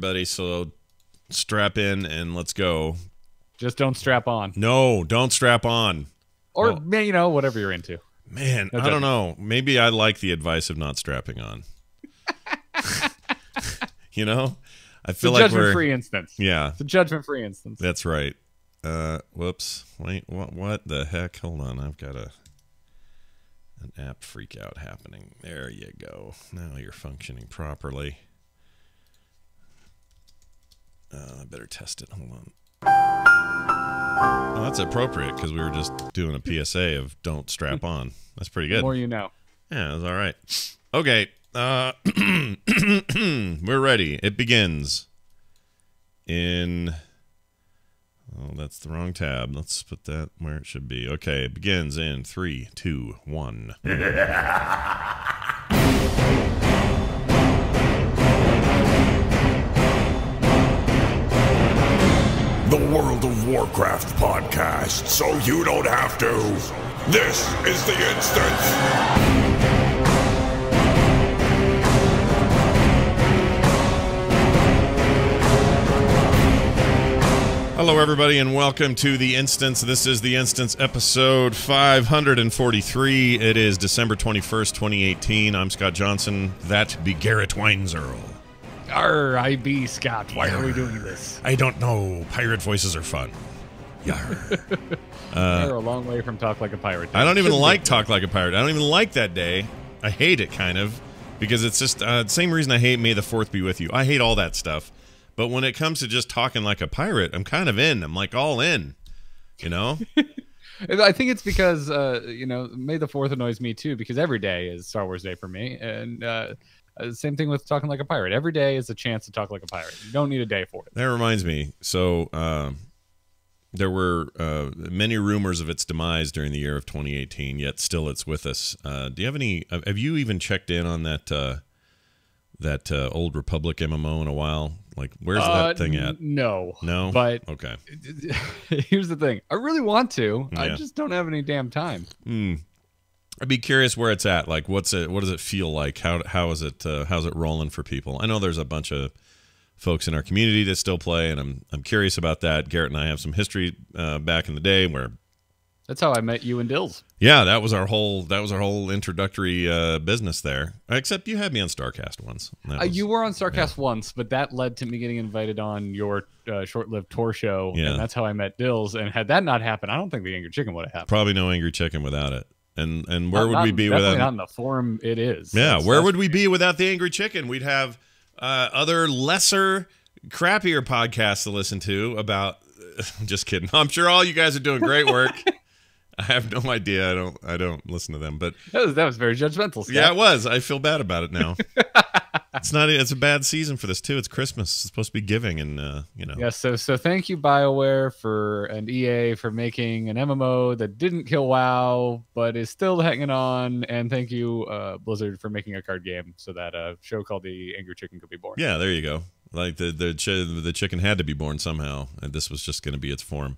everybody. So strap in and let's go. Just don't strap on. No, don't strap on. Or, you know, whatever you're into. Man, I don't know. Maybe I like the advice of not strapping on. You know? I feel like we're... It's a judgment-free instance. Yeah. It's a judgment-free instance. That's right. Whoops. Wait, what the heck? Hold on. I've got an app freak out happening. There you go. Now you're functioning properly. I better test it. Hold on. Oh, that's appropriate because we were just doing a PSA of don't strap on. That's pretty good. The more you know. Yeah, that's all right. Okay. We're ready. It begins in... Oh, that's the wrong tab. Let's put that where it should be. Okay, it begins in 3, 2, 1. The World of Warcraft podcast, so you don't have to. This is the instance. Hello, everybody, and welcome to The Instance. This is The Instance, episode 543. It is December 21st, 2018. I'm Scott Johnson. That be Garrett Weinzerl. Arr, I be Scott. Why are we doing this? I don't know. Pirate voices are fun. Yar. You're a long way from Talk Like a Pirate. I don't even like Talk Like a Pirate. I don't even like that day. I hate it, kind of, because it's just the same reason I hate May the 4th be with you. I hate all that stuff. But when it comes to just talking like a pirate, I'm kind of in. I'm like all in, you know? I think it's because, you know, May the 4th annoys me too, because every day is Star Wars Day for me. And same thing with talking like a pirate. Every day is a chance to talk like a pirate. You don't need a day for it. That reminds me. So there were many rumors of its demise during the year of 2018, yet still it's with us. Do you have any, have you even checked in on that Old Republic MMO in a while? Like, where's that thing at? No. But okay. Here's the thing. I really want to. Yeah. I just don't have any damn time. I'd be curious where it's at. Like, what does it feel like? How's it rolling for people? I know there's a bunch of folks in our community that still play, and I'm curious about that. Garrett and I have some history back in the day where that's how I met you and Dills. Yeah, that was our whole introductory business there. Except you had me on StarCast once. You were on StarCast once, but that led to me getting invited on your short-lived tour show, and that's how I met Dills. And had that not happened, I don't think the Angry Chicken would have happened. Probably no Angry Chicken without it. And where would we be without? Not in the form it is. Yeah, where would we be without the Angry Chicken? We'd have other lesser, crappier podcasts to listen to about. Just kidding. I'm sure all you guys are doing great work. I have no idea. I don't listen to them, but that was very judgmental, Scott. Yeah, it was. I feel bad about it now. It's a bad season for this too. It's Christmas. It's supposed to be giving, and you know. Yeah. So thank you BioWare and EA for making an MMO that didn't kill WoW but is still hanging on, and thank you Blizzard for making a card game so that a show called The Angry Chicken could be born. Yeah, there you go. Like the chicken had to be born somehow, and this was just going to be its form.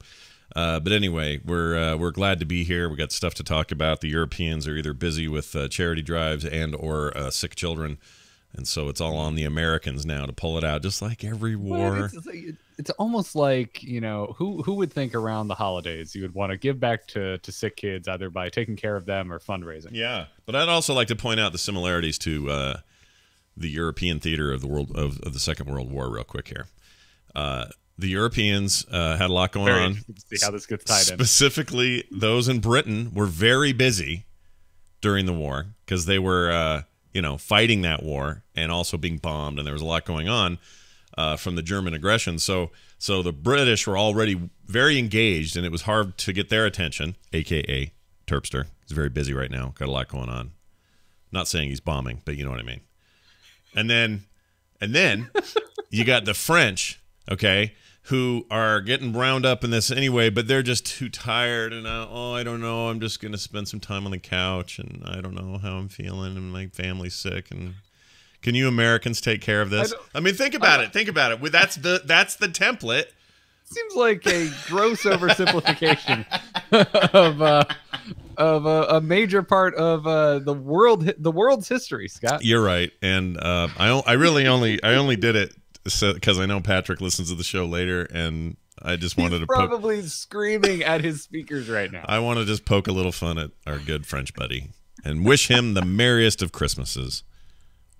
But anyway, we're glad to be here. We got stuff to talk about. The Europeans are either busy with charity drives or sick children, and so it's all on the Americans now to pull it out, just like every war. Well, it's almost like, you know, who would think around the holidays you would want to give back to sick kids, either by taking care of them or fundraising. Yeah, but I'd also like to point out the similarities to the European theater of the world of the Second World War, real quick here. The Europeans had a lot going on. See how this gets tied in. Specifically, those in Britain were very busy during the war because they were, fighting that war and also being bombed, and there was a lot going on from the German aggression. So the British were already very engaged, and it was hard to get their attention. AKA Terpster. He's very busy right now. Got a lot going on. Not saying he's bombing, but you know what I mean. And then you got the French. Okay, who are getting wound up in this anyway, but they're just too tired, and I don't know, I'm just going to spend some time on the couch, and I don't know how I'm feeling, and my family's sick, and can you Americans take care of this? I mean, think about it. That's the template. Seems like a gross oversimplification of a major part of the world's history, Scott. You're right, and I only did it because I know Patrick listens to the show later, and I just wanted to probably screaming at his speakers right now. I want to just poke a little fun at our good French buddy and wish him the merriest of Christmases,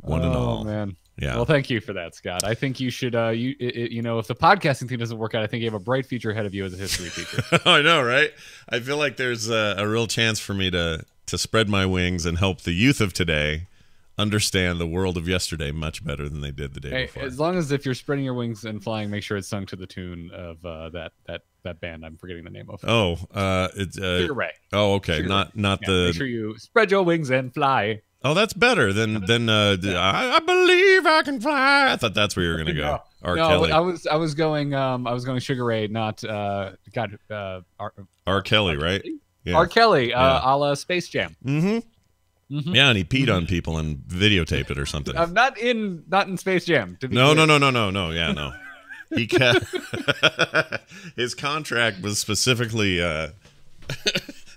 one and all. Oh man. Yeah. Well, thank you for that, Scott. I think you should, you know, if the podcasting thing doesn't work out, I think you have a bright future ahead of you as a history teacher. I know, right? I feel like there's a real chance for me to spread my wings and help the youth of today understand the world of yesterday much better than they did the day before. As long as if you're spreading your wings and flying, make sure it's sung to the tune of that band. I'm forgetting the name of. Oh, it's Sugar Ray. Oh, okay. Sugar Not Ray. the. Make sure you spread your wings and fly. Oh, that's better than I believe I can fly. I thought that's where you were gonna go. R. Kelly. I was going Sugar Ray, not R. Kelly, right? Yeah. R. Kelly, a la Space Jam. Mm-hmm. Yeah, and he peed on people and videotaped it or something. Not in Space Jam. No. Yeah, no. He his contract was specifically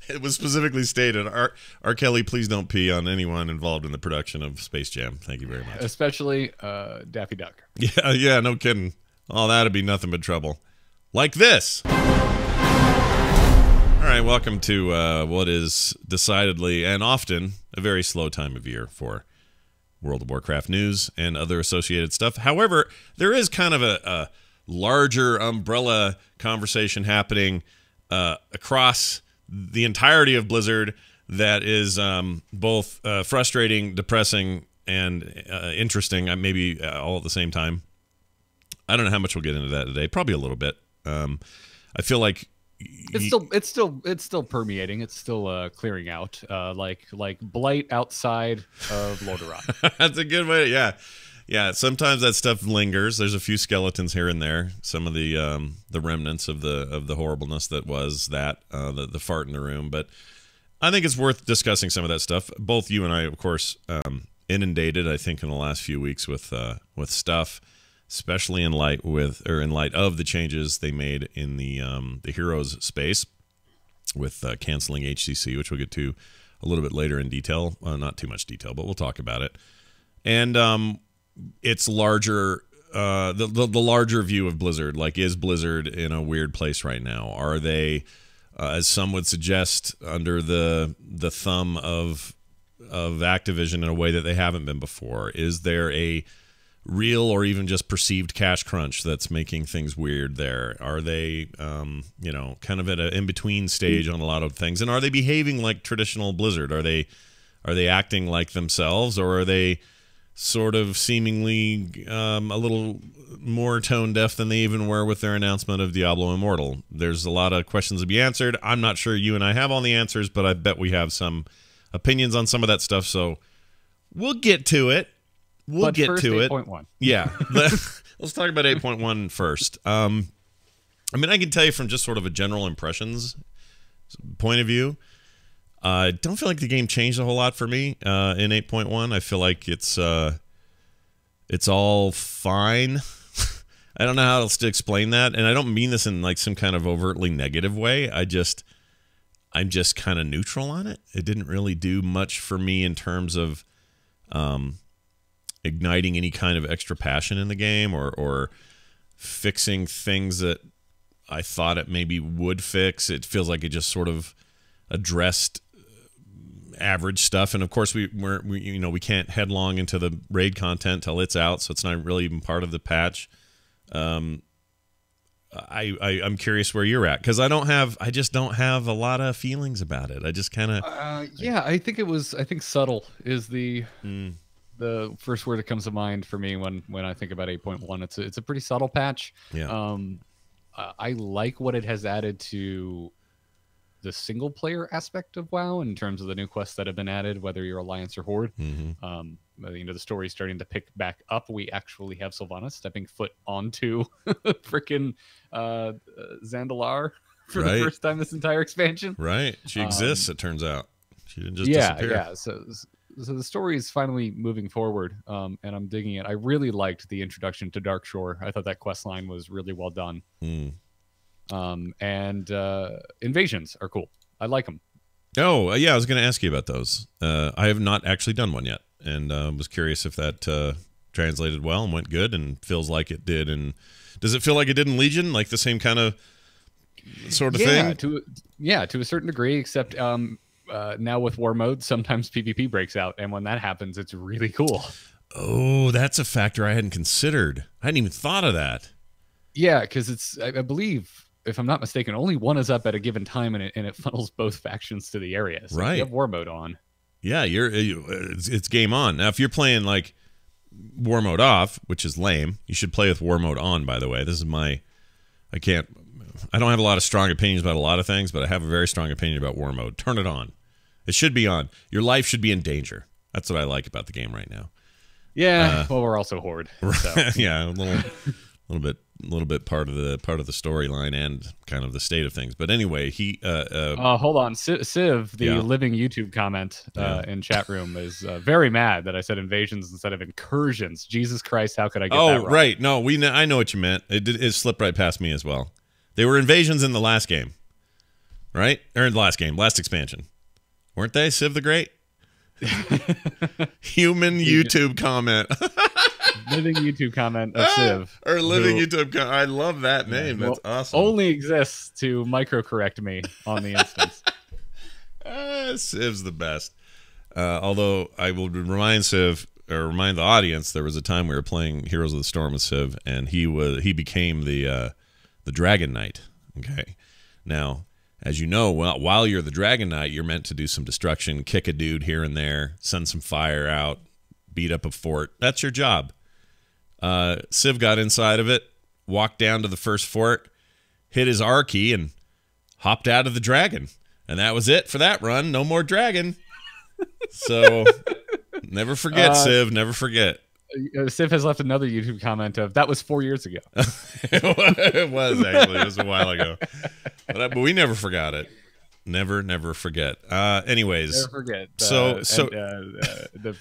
it was specifically stated, R. Kelly, please don't pee on anyone involved in the production of Space Jam. Thank you very much. Especially Daffy Duck. Yeah, no kidding. Oh, that'd be nothing but trouble. Like this. All right, welcome to what is decidedly and often a very slow time of year for World of Warcraft news and other associated stuff. However, there is kind of a larger umbrella conversation happening across the entirety of Blizzard that is both frustrating, depressing, and interesting, maybe all at the same time. I don't know how much we'll get into that today. Probably a little bit. I feel like it's still permeating. It's still clearing out, like blight outside of Lordaeron. That's a good way. Yeah. Sometimes that stuff lingers. There's a few skeletons here and there. Some of the remnants of the horribleness that was that the fart in the room. But I think it's worth discussing some of that stuff. Both you and I, of course, inundated. I think in the last few weeks with stuff, especially in light of the changes they made in the Heroes space with canceling HCC, which we'll get to a little bit later in detail. Not too much detail, but we'll talk about it. And it's larger, the larger view of Blizzard. Like, is Blizzard in a weird place right now? Are they, as some would suggest, under the thumb of Activision in a way that they haven't been before? Is there a real or even just perceived cash crunch that's making things weird there? Are they, kind of at an in-between stage on a lot of things? And are they behaving like traditional Blizzard? Are they acting like themselves, or are they sort of seemingly a little more tone deaf than they even were with their announcement of Diablo Immortal? There's a lot of questions to be answered. I'm not sure you and I have all the answers, but I bet we have some opinions on some of that stuff, so we'll get to it. We'll get to it. 8.1. Yeah. Let's talk about 8.1 first. I mean, I can tell you from just sort of a general impressions point of view, I don't feel like the game changed a whole lot for me in 8.1. I feel like it's all fine. I don't know how else to explain that, and I don't mean this in like some kind of overtly negative way. I'm just kind of neutral on it. It didn't really do much for me in terms of igniting any kind of extra passion in the game or fixing things that I thought it maybe would fix. It feels like it just sort of addressed average stuff, and of course we can't headlong into the raid content till it's out, so it's not really even part of the patch. I'm curious where you're at, because I just don't have a lot of feelings about it. I just kind of I think subtle is the first word that comes to mind for me when I think about 8.1. It's a pretty subtle patch. Yeah. I like what it has added to the single player aspect of WoW in terms of the new quests that have been added, whether you're Alliance or Horde. Mm-hmm. The story's starting to pick back up. We actually have Sylvanas stepping foot onto freaking Zandalar for the first time this entire expansion. Right. She exists, it turns out. She didn't just disappear. Yeah. So the story is finally moving forward, and I'm digging it. I really liked the introduction to Darkshore. I thought that quest line was really well done. And invasions are cool. I like them. Oh, yeah, I was going to ask you about those. I have not actually done one yet, and was curious if that translated well and went good and feels like it did. And does it feel like it did in Legion, like the same kind of sort of thing? To a certain degree, except now with war mode, sometimes PvP breaks out, and when that happens, it's really cool. Oh, that's a factor I hadn't considered. I hadn't even thought of that. Yeah, because it's, I believe, if I'm not mistaken, only one is up at a given time, and it funnels both factions to the area. So right. if you have war mode on. Yeah, it's game on. Now, if you're playing like war mode off, which is lame, you should play with war mode on, by the way. This is I don't have a lot of strong opinions about a lot of things, but I have a very strong opinion about war mode. Turn it on. It should be on. Your life should be in danger. That's what I like about the game right now. Yeah, well, we're also Horde. So. Yeah, a little bit part of the storyline and kind of the state of things. But anyway, hold on, Civ, the living YouTube comment in chat room is very mad that I said invasions instead of incursions. Jesus Christ, how could I get that wrong? Right. No, I know what you meant. It slipped right past me as well. They were invasions in the last game, right? Or in the last expansion, weren't they? Civ the Great. Human YouTube comment. Living YouTube comment of Civ. Or living YouTube comment. I love that name. That's awesome. Only exists to micro-correct me on the instance. Civ's the best. Although I will remind the audience, there was a time we were playing Heroes of the Storm with Civ, and he became the Dragon Knight. Okay. Now, as you know, while you're the Dragon Knight, you're meant to do some destruction, kick a dude here and there, send some fire out, beat up a fort. That's your job. Civ got inside of it, walked down to the first fort, hit his R key, and hopped out of the dragon. And that was it for that run. No more dragon. So never forget, Civ. Never forget. Civ has left another YouTube comment of, that was 4 years ago. It was, actually. It was a while ago. But we never forgot it. Never forget. Anyways. Never forget. The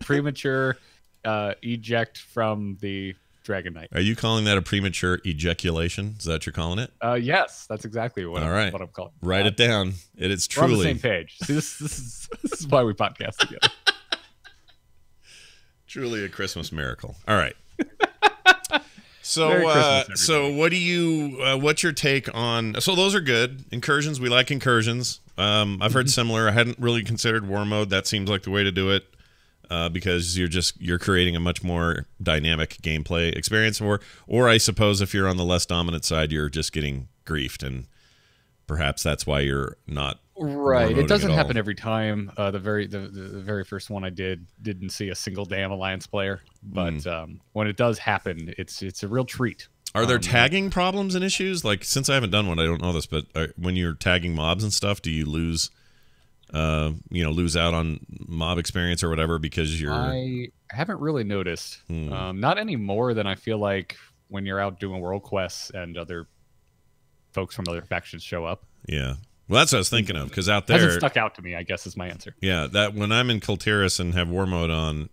premature eject from the Dragon Knight. Are you calling that a premature ejaculation? Is that what you're calling it? Yes, that's exactly what I'm calling it. Write it down. It's truly. We're on the same page. See, this is why we podcast together. Truly a Christmas miracle. All right. So what do you? What's your take on? So those are good incursions. We like incursions. I've heard similar. I hadn't really considered war mode. That seems like the way to do it because you're creating a much more dynamic gameplay experience. Or I suppose if you're on the less dominant side, you're just getting griefed, and perhaps that's why you're not. Right. It doesn't happen every time. The very first one I didn't see a single damn Alliance player, but when it does happen, it's a real treat. Are there tagging problems and issues? Like, since I haven't done one, I don't know this, but when you're tagging mobs and stuff, do you lose out on mob experience or whatever because you're? I haven't really noticed. Not any more than I feel like when you're out doing world quests and other folks from other factions show up. Yeah. Well, that's what I was thinking of, because out there hasn't stuck out to me, I guess, is my answer. Yeah, that when I'm in Kultiris and have war mode on,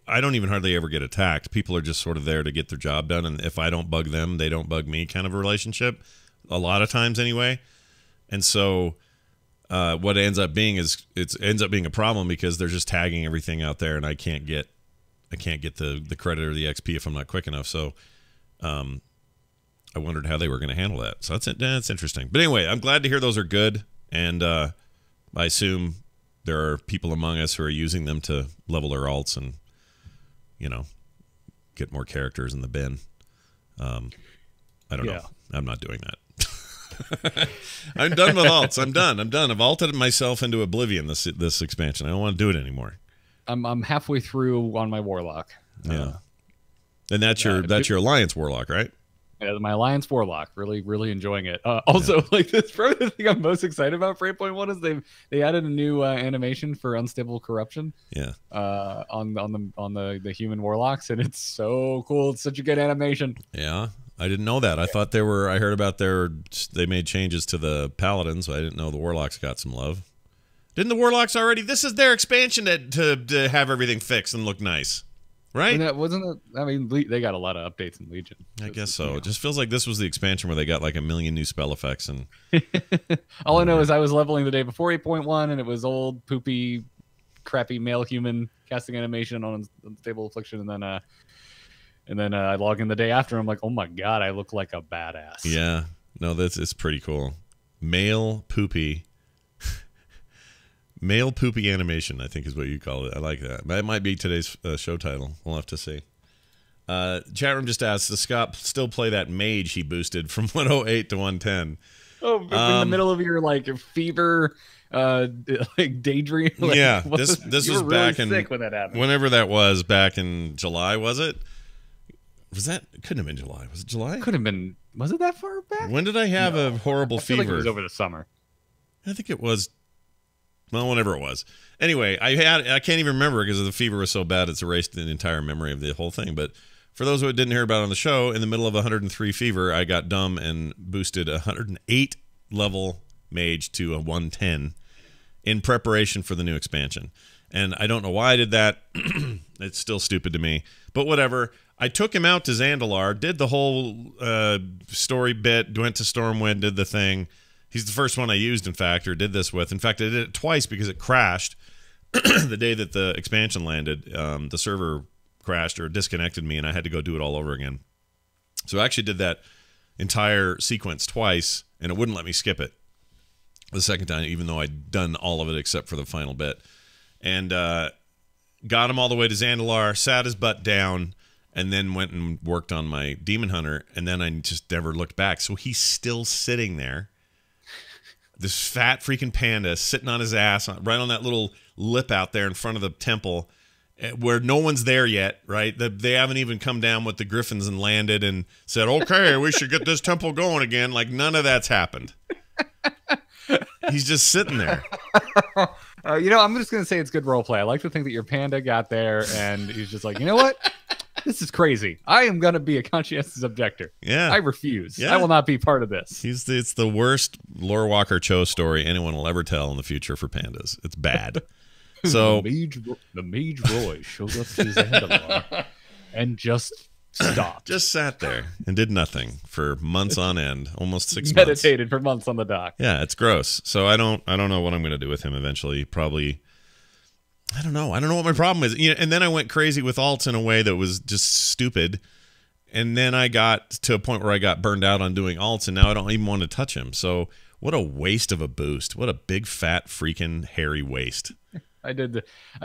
I don't even hardly ever get attacked. People are just sort of there to get their job done, and if I don't bug them, they don't bug me, kind of a relationship. A lot of times, anyway. And so, what it ends up being is it ends up being a problem because they're just tagging everything out there, and I can't get the credit or the XP if I'm not quick enough. So, I wondered how they were going to handle that. So that's interesting. But anyway, I'm glad to hear those are good. And I assume there are people among us who are using them to level their alts and, get more characters in the bin. I don't know. I'm not doing that. I'm done with alts. I'm done. I've alted myself into oblivion this expansion. I don't want to do it anymore. I'm halfway through on my Warlock. Yeah. And that's your Alliance Warlock, right? Yeah, my Alliance Warlock, really enjoying it. Also, like, this probably the thing I'm most excited about for 8.1 is they added a new animation for unstable corruption. Yeah. On the human warlocks, and it's so cool. It's such a good animation. Yeah, I didn't know that. I thought I heard about they made changes to the paladins. So I didn't know the warlocks got some love. Didn't the warlocks already? This is their expansion to have everything fixed and look nice. Right? And that wasn't it. I mean, they got a lot of updates in Legion. I guess so. It just feels like this was the expansion where they got like 1 million new spell effects. And all I know is I was leveling the day before 8.1, and it was old, poopy, crappy male human casting animation on Unstable Affliction, and then I log in the day after. I'm like, oh my god, I look like a badass. Yeah, no, it's pretty cool. Male poopy animation, I think is what you call it. I like that. That might be today's show title. We'll have to see. Chat room just asked, does Scott still play that mage he boosted from 108 to 110? Oh, in the middle of your like fever, like daydream. Like, yeah, this was really back in sick when that happened. Whenever that was, back in July, was it? Was that? It couldn't have been July. Was it July? Could have been. Was it that far back? When did I have a horrible I feel fever? like it was over the summer. I think it was. Well, whenever it was. Anyway, I can't even remember because the fever was so bad it's erased the entire memory of the whole thing. But for those who didn't hear about it on the show, in the middle of 103 fever, I got dumb and boosted a 108 level mage to a 110 in preparation for the new expansion. And I don't know why I did that. It's still stupid to me. But whatever. I took him out to Zandalar, did the whole story bit, went to Stormwind, did the thing. He's the first one I used, in fact, or did this with. In fact, I did it twice because it crashed the day that the expansion landed. The server crashed or disconnected me, and I had to go do it all over again. So I actually did that entire sequence twice, and it wouldn't let me skip it the second time, even though I'd done all of it except for the final bit. And got him all the way to Zandalar, sat his butt down, and then went and worked on my Demon Hunter, and then I just never looked back. So he's still sitting there. This fat freaking panda sitting on his ass right on that little lip out there in front of the temple where no one's there yet, right? They haven't even come down with the griffins and landed and said, okay, we should get this temple going again. Like, none of that's happened. He's just sitting there. You know, I'm just going to say it's good role play. I like to think that your panda got there and he's just like, you know what? This is crazy. I am going to be a conscientious objector. Yeah. I refuse. Yeah. I will not be part of this. It's the worst Lore Walker Cho story anyone will ever tell in the future for pandas. It's bad. So the mage Roy showed up to Zandalar and just stopped. Just sat there and did nothing for months on end, almost 6 months. Meditated for months on the dock. Yeah, it's gross. So I don't know what I'm going to do with him eventually. Probably I don't know what my problem is. And then I went crazy with alts in a way that was just stupid. And then I got to a point where I got burned out on doing alts, and now I don't even want to touch him. So what a waste of a boost. What a big, fat, freaking, hairy waste. I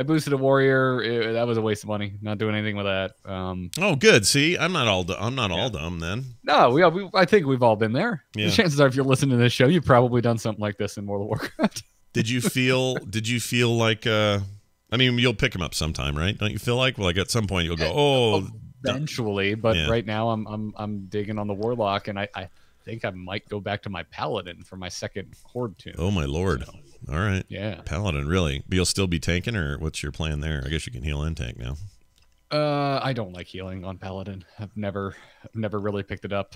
boosted a warrior. That was a waste of money. Not doing anything with that. Oh, good. See, I'm not all dumb then. No, I think we've all been there. Yeah. The chances are, if you're listening to this show, you've probably done something like this in World of Warcraft. Did you feel like I mean, you'll pick him up sometime, right? Don't you feel like? Well, like at some point you'll go, oh, eventually. But yeah. Right now I'm digging on the warlock, and I think I might go back to my paladin for my second horde tune. Oh my lord! So, all right, yeah, paladin, really? But you'll still be tanking, or what's your plan there? I guess you can heal and tank now. I don't like healing on paladin. I've never really picked it up.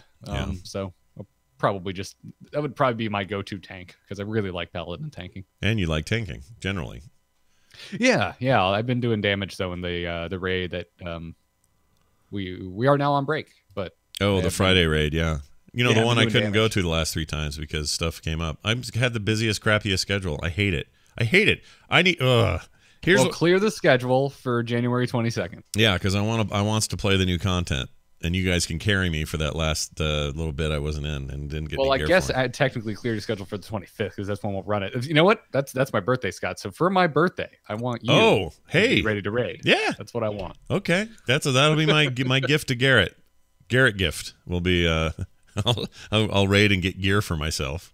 So I'll that would probably be my go-to tank because I really like paladin tanking. And you like tanking generally. Yeah. I've been doing damage though in the raid that we are now on break. But the Friday raid, yeah. You know, the one I couldn't go to the last 3 times because stuff came up. I've had the busiest, crappiest schedule. I hate it. I need. Clear the schedule for January 22nd. Yeah, because I wants to play the new content, and you guys can carry me for that last little bit I wasn't in and didn't get. Well, I guess I technically cleared the schedule for the 25th because that's when we'll run it. You know what? That's my birthday, Scott. So for my birthday, I want you. Oh, hey, to be ready to raid. Yeah, that's what I want. Okay, that'll be my my gift to Garrett. Garrett gift will be. I'll raid and get gear for myself.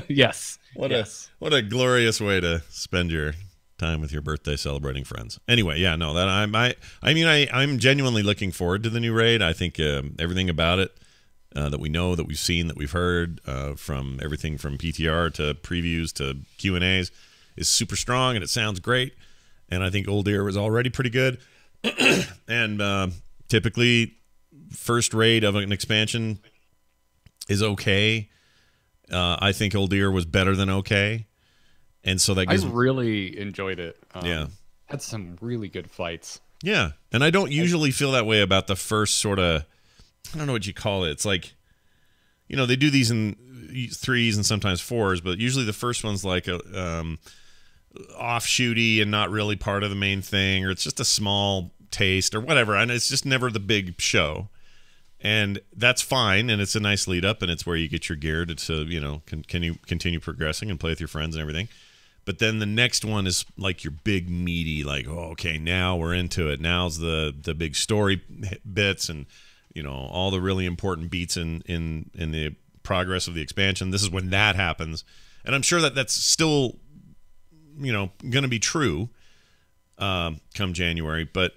Yes. What a glorious way to spend your time with your birthday celebrating friends. Anyway, yeah, no, that I'm genuinely looking forward to the new raid. I think everything about it that we know, that we've seen, that we've heard, from everything from PTR to previews to Q&As is super strong, and it sounds great. And I think Old Deer was already pretty good. And typically, first raid of an expansion is okay. I think Old Deer was better than okay. And so that gives I really enjoyed it. Yeah. Had some really good fights. Yeah. And I don't usually feel that way about the first sort of, I don't know what you call it. It's like, you know, they do these in 3s and sometimes 4s, but usually the first one's like offshooty and not really part of the main thing, or it's just a small taste or whatever, and it's just never the big show. And that's fine, and it's a nice lead up, and it's where you get your gear to you know, can you continue progressing and play with your friends and everything. But then the next one is like your big meaty, like, oh, okay, now we're into it. Now's the big story bits and, you know, all the really important beats in the progress of the expansion. This is when that happens. And I'm sure that that's still, you know, going to be true come January. But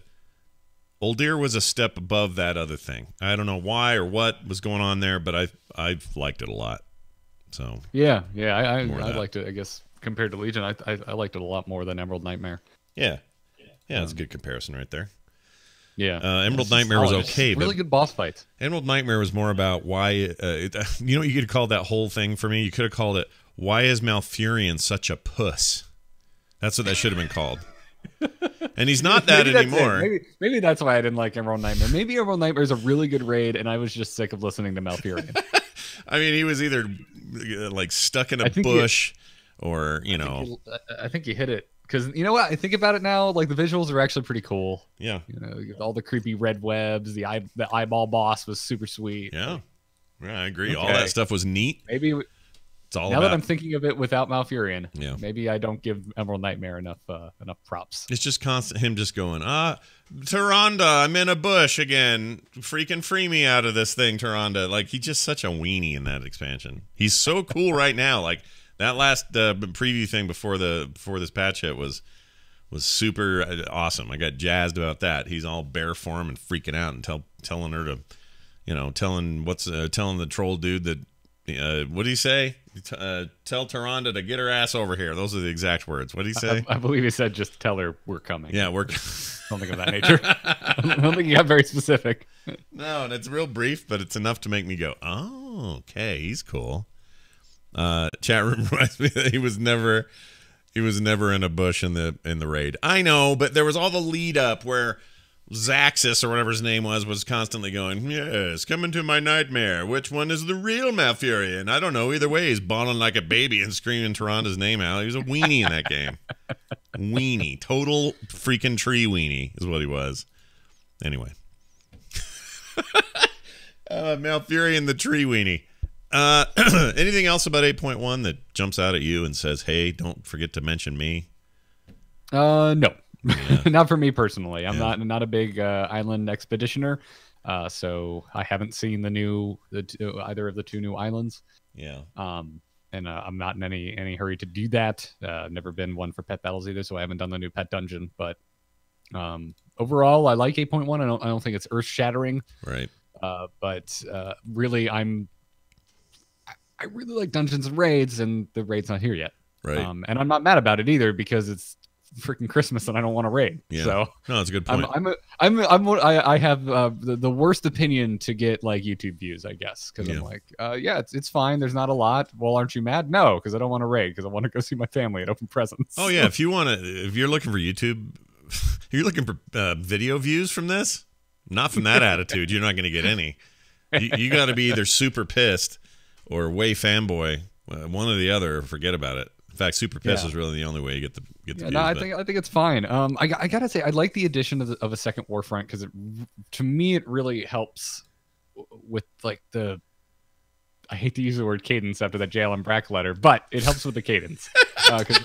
Old Deer was a step above that other thing. I don't know why or what was going on there, but I've liked it a lot. So yeah, I liked it, I guess. Compared to Legion, I liked it a lot more than Emerald Nightmare. Yeah, that's a good comparison right there. Yeah, Emerald Nightmare was okay, really good boss fights. Emerald Nightmare was more about why. You know what you could call that whole thing for me? You could have called it, "Why is Malfurion such a puss?" That's what that should have been called. And he's not that anymore. Maybe that's why I didn't like Emerald Nightmare. Maybe Emerald Nightmare is a really good raid, and I was just sick of listening to Malfurion. I mean, he was either like stuck in a bush. Or, you know, I think you hit it, because you know what? I think about it now. Like, the visuals are actually pretty cool. Yeah, you know, all the creepy red webs. The eyeball boss was super sweet. Yeah, I agree. Okay. All that stuff was neat. Maybe it's all now that I'm thinking of it without Malfurion. Yeah, maybe I don't give Emerald Nightmare enough props. It's just constant him just going, Tyrande, I'm in a bush again. Freaking free me out of this thing, Tyrande. Like, he's just such a weenie in that expansion. He's so cool right now. Like. That last preview thing before this patch hit was super awesome. I got jazzed about that. He's all bear form and freaking out and telling her to, you know, telling the troll dude that what did he say? Tell Tyrande to get her ass over here. Those are the exact words. What did he say? I believe he said just tell her we're coming. Yeah, we're something of that nature. I don't think he got very specific. No, and it's real brief, but it's enough to make me go, oh, okay, he's cool. Chat room reminds me that he was never in a bush in the raid. I know, but there was all the lead up where Zaxxas or whatever his name was constantly going, yes, come into my nightmare. Which one is the real Malfurion? I don't know. Either way, he's bawling like a baby and screaming Tyrande's name out. He was a weenie in that game. Weenie. Total freaking tree weenie is what he was. Anyway. Malfurion the tree weenie. Anything else about 8.1 that jumps out at you and says, hey, don't forget to mention me? No. Yeah. Not for me personally. I'm not a big island expeditioner, so I haven't seen either of the two new islands. Yeah. And I'm not in any hurry to do that. Never been one for pet battles either, so I haven't done the new pet dungeon. But overall, I like 8.1. I don't think it's earth shattering. Right. But really, I really like dungeons and raids, and the raid's not here yet. Right. And I'm not mad about it either, because it's freaking Christmas and I don't want to raid. Yeah. So no, that's a good point. I have the worst opinion to get like YouTube views, I guess, because I'm like, it's fine. There's not a lot. Well, aren't you mad? No, because I don't want to raid, because I want to go see my family and open presents. Oh yeah, if you're looking for YouTube, if you're looking for video views from this, not from that attitude, you're not going to get any. You got to be either super pissed or way fanboy, one or the other. Forget about it. In fact, super pissed is really the only way you get the views. No, I think it's fine. I gotta say, I like the addition of a second Warfront, because to me it really helps with like the. I hate to use the word cadence after that JLM Brack letter, but it helps with the cadence. Because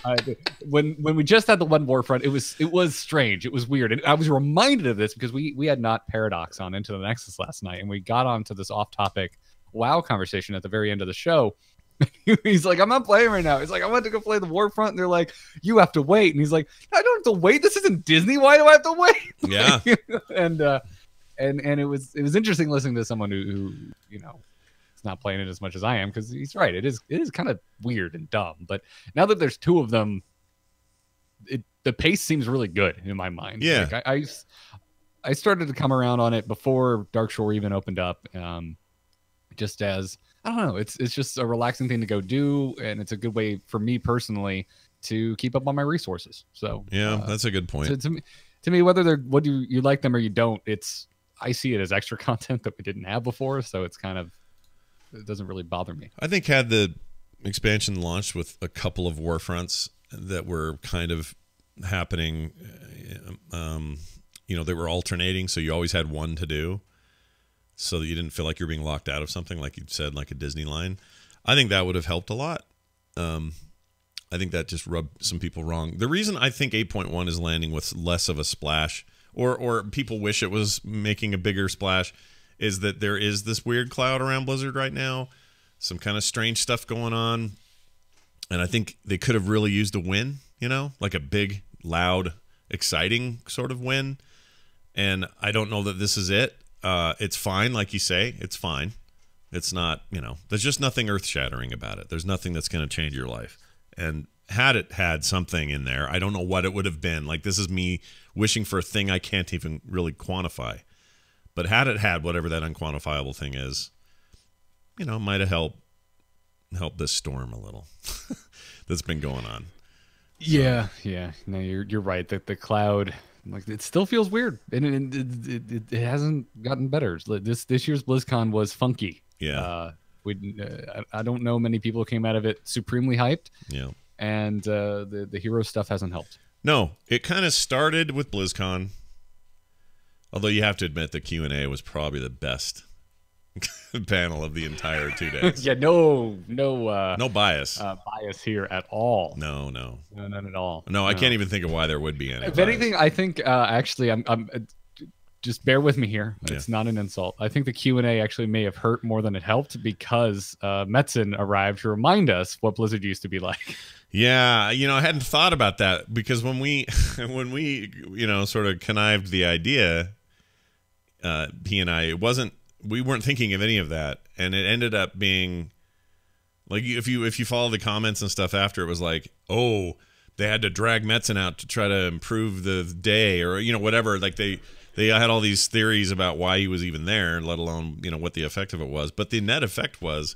when we just had the one Warfront, it was strange. It was weird, and I was reminded of this because we had not Paradox on Into the Nexus last night, and we got onto this off-topic WoW conversation at the very end of the show. He's like, I'm not playing right now. He's like, I want to go play the Warfront, and they're like, you have to wait. And he's like, I don't have to wait. This isn't Disney. Why do I have to wait? Yeah. and it was interesting listening to someone who you know, is not playing it as much as I am, because he's right. It is kind of weird and dumb. But now that there's two of them, the pace seems really good in my mind. Yeah. Like I started to come around on it before Darkshore even opened up. Just as, I don't know, it's just a relaxing thing to go do, and it's a good way for me personally to keep up on my resources. So yeah, that's a good point. To me, whether you like them or you don't, I see it as extra content that we didn't have before, so it doesn't really bother me. I think had the expansion launched with a couple of Warfronts that were kind of happening. They were alternating, so you always had one to do, so that you didn't feel like you're being locked out of something, like you said, like a Disney line. I think that would have helped a lot. I think that just rubbed some people wrong. The reason I think 8.1 is landing with less of a splash, or people wish it was making a bigger splash, is that there is this weird cloud around Blizzard right now, some kind of strange stuff going on, and I think they could have really used a win, like a big, loud, exciting sort of win, and I don't know that this is it. It's fine, like you say, it's fine. It's not, there's just nothing earth-shattering about it. There's nothing that's going to change your life. And had it had something in there, I don't know what it would have been. Like, this is me wishing for a thing I can't even really quantify. But had it had whatever that unquantifiable thing is, it might have helped this storm a little that's been going on. Yeah. No, you're right. That the cloud, like, it still feels weird, and it hasn't gotten better. This year's BlizzCon was funky. Yeah. I don't know many people came out of it supremely hyped. Yeah. And the hero stuff hasn't helped. No, it kind of started with BlizzCon. Although you have to admit the Q&A was probably the best panel of the entire 2 days. Yeah, no bias. Bias here at all. No, none at all. No, I can't even think of why there would be any. If anything, I think actually, I'm just bear with me here. It's not an insult. I think the Q&A actually may have hurt more than it helped, because Metzen arrived to remind us what Blizzard used to be like. Yeah, I hadn't thought about that, because when we sort of connived the idea, he and I, we weren't thinking of any of that, and it ended up being like, if you follow the comments and stuff after, it was like, oh, they had to drag Metzen out to try to improve the day, or whatever. Like they had all these theories about why he was even there, let alone what the effect of it was. But the net effect was,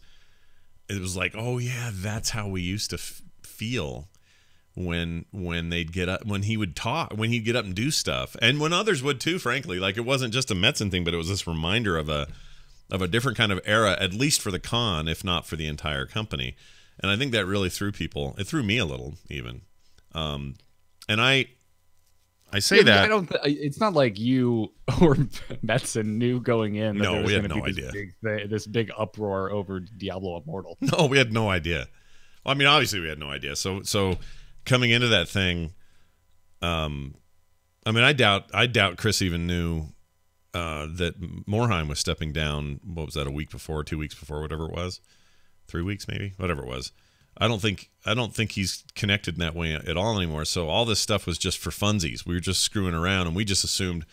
it was like, oh yeah, that's how we used to feel when they'd get up, when he would talk, when he'd get up and do stuff, and when others would too, frankly. Like, it wasn't just a Metzen thing, but it was this reminder of a different kind of era, at least for the con, if not for the entire company. And I think that really threw people. It threw me a little, even. And I say that I don't. It's not like you or Metzen knew going in that no, there was we had going no to be idea. this big uproar over Diablo Immortal. No, we had no idea. Well, I mean, obviously we had no idea. So coming into that thing, I doubt Chris even knew that Morheim was stepping down. What was that? A week before, 2 weeks before, whatever it was, 3 weeks maybe, whatever it was. I don't think he's connected in that way at all anymore. So all this stuff was just for funsies. We were just screwing around, and we just assumed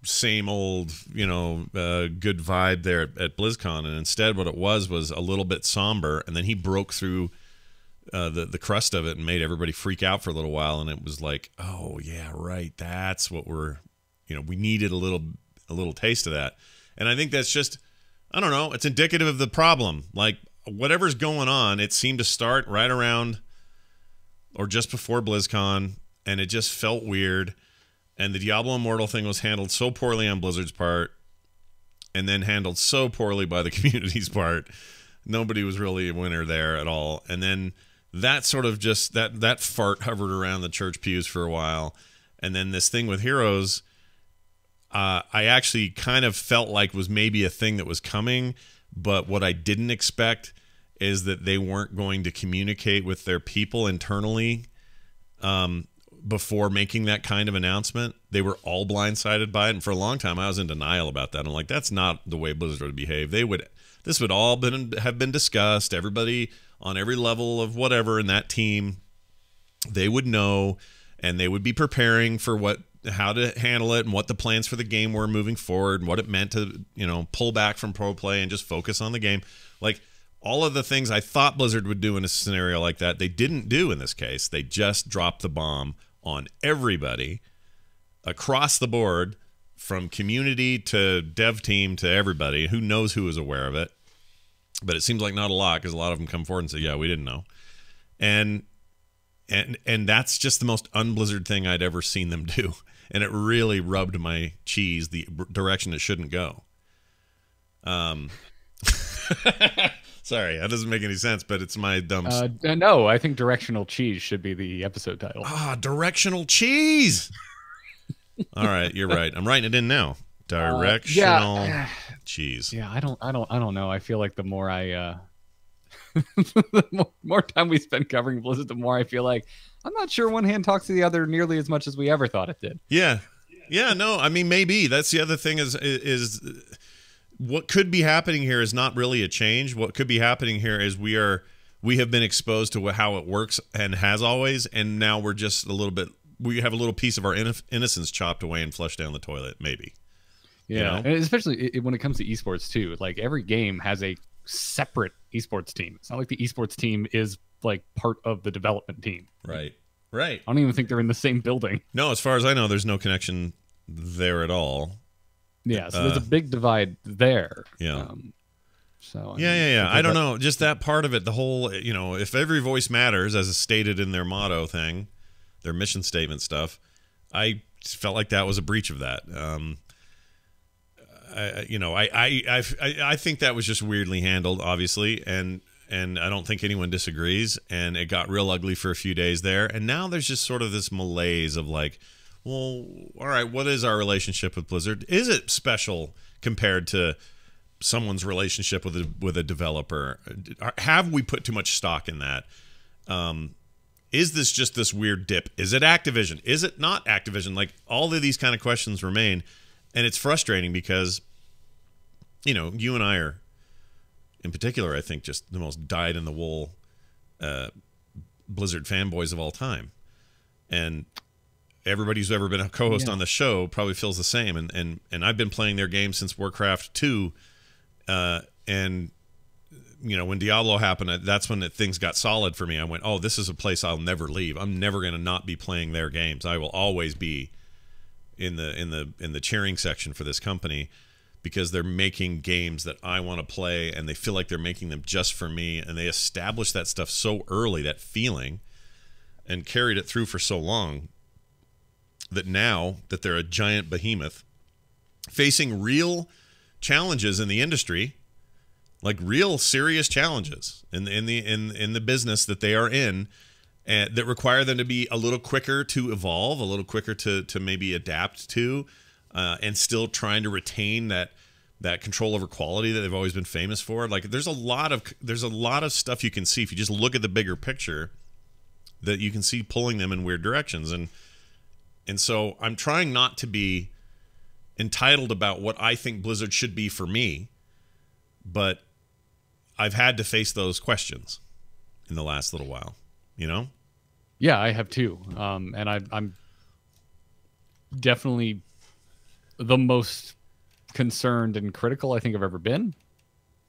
same old, good vibe there at BlizzCon. And instead, what it was a little bit somber. And then he broke through the crust of it and made everybody freak out for a little while. And it was like, oh yeah, right. That's what we needed a little taste of that. And I think that's just, I don't know. It's indicative of the problem. Like, whatever's going on, it seemed to start right around or just before BlizzCon, and it just felt weird. And the Diablo Immortal thing was handled so poorly on Blizzard's part, and then handled so poorly by the community's part. Nobody was really a winner there at all. And then that sort of just, that fart hovered around the church pews for a while. And then this thing with Heroes, I actually kind of felt like was maybe a thing that was coming. But what I didn't expect is that they weren't going to communicate with their people internally before making that kind of announcement. They were all blindsided by it, and for a long time I was in denial about that. I'm like, that's not the way Blizzard would behave. This would all have been discussed. Everybody on every level of whatever in that team, they would know, and they would be preparing for how to handle it and what the plans for the game were moving forward and what it meant to, pull back from pro play and just focus on the game. Like, all of the things I thought Blizzard would do in a scenario like that, they didn't do in this case. They just dropped the bomb on everybody across the board, from community to dev team to everybody. Who knows who was aware of it? But it seems like not a lot, because a lot of them come forward and say, yeah, we didn't know. And that's just the most un-Blizzard thing I'd ever seen them do. And it really rubbed my cheese the direction it shouldn't go. So Sorry, that doesn't make any sense, but it's my dumb. No, I think Directional Cheese should be the episode title. Directional Cheese. All right, you're right. I'm writing it in now. Directional Cheese. Yeah, I don't know. I feel like the more the more time we spend covering Blizzard, the more I feel like I'm not sure one hand talks to the other nearly as much as we ever thought it did. Yeah. No, I mean, maybe that's the other thing is what could be happening here is not really a change. What could be happening here is we have been exposed to how it works and has always, and now we're just we have a little piece of our innocence chopped away and flushed down the toilet, maybe. Yeah, you know? And especially when it comes to esports too. Like every game has a separate esports team. It's not like the esports team is like part of the development team. Right. I don't even think they're in the same building. No, as far as I know, there's no connection there at all. Yeah, so there's a big divide there. Yeah. So yeah. I don't know. Just that part of it, the whole, if every voice matters, as is stated in their motto thing, their mission statement stuff, I felt like that was a breach of that. I think that was just weirdly handled, obviously, and I don't think anyone disagrees. And it got real ugly for a few days there, and now there's just sort of this malaise of like, well, all right, what is our relationship with Blizzard? Is it special compared to someone's relationship with a developer? Have we put too much stock in that? Is this just this weird dip? Is it Activision? Is it not Activision? Like, all of these kind of questions remain, and it's frustrating because, you and I are, in particular, I think, just the most dyed-in-the-wool Blizzard fanboys of all time. And everybody who's ever been a co-host on the show probably feels the same. And I've been playing their game since Warcraft 2. And, when Diablo happened, that's when things got solid for me. I went, oh, this is a place I'll never leave. I'm never going to not be playing their games. I will always be in the cheering section for this company, because they're making games that I want to play, and they feel like they're making them just for me. And they established that stuff so early, that feeling, and carried it through for so long, that now that they're a giant behemoth facing real challenges in the industry, like real serious challenges in the business that they are in, and that require them to be a little quicker to evolve, a little quicker to maybe adapt to, and still trying to retain that control over quality that they've always been famous for. Like, there's a lot of stuff you can see if you just look at the bigger picture, that you can see pulling them in weird directions. And so I'm trying not to be entitled about what I think Blizzard should be for me, but I've had to face those questions in the last little while, Yeah, I have too. And I'm definitely the most concerned and critical I think I've ever been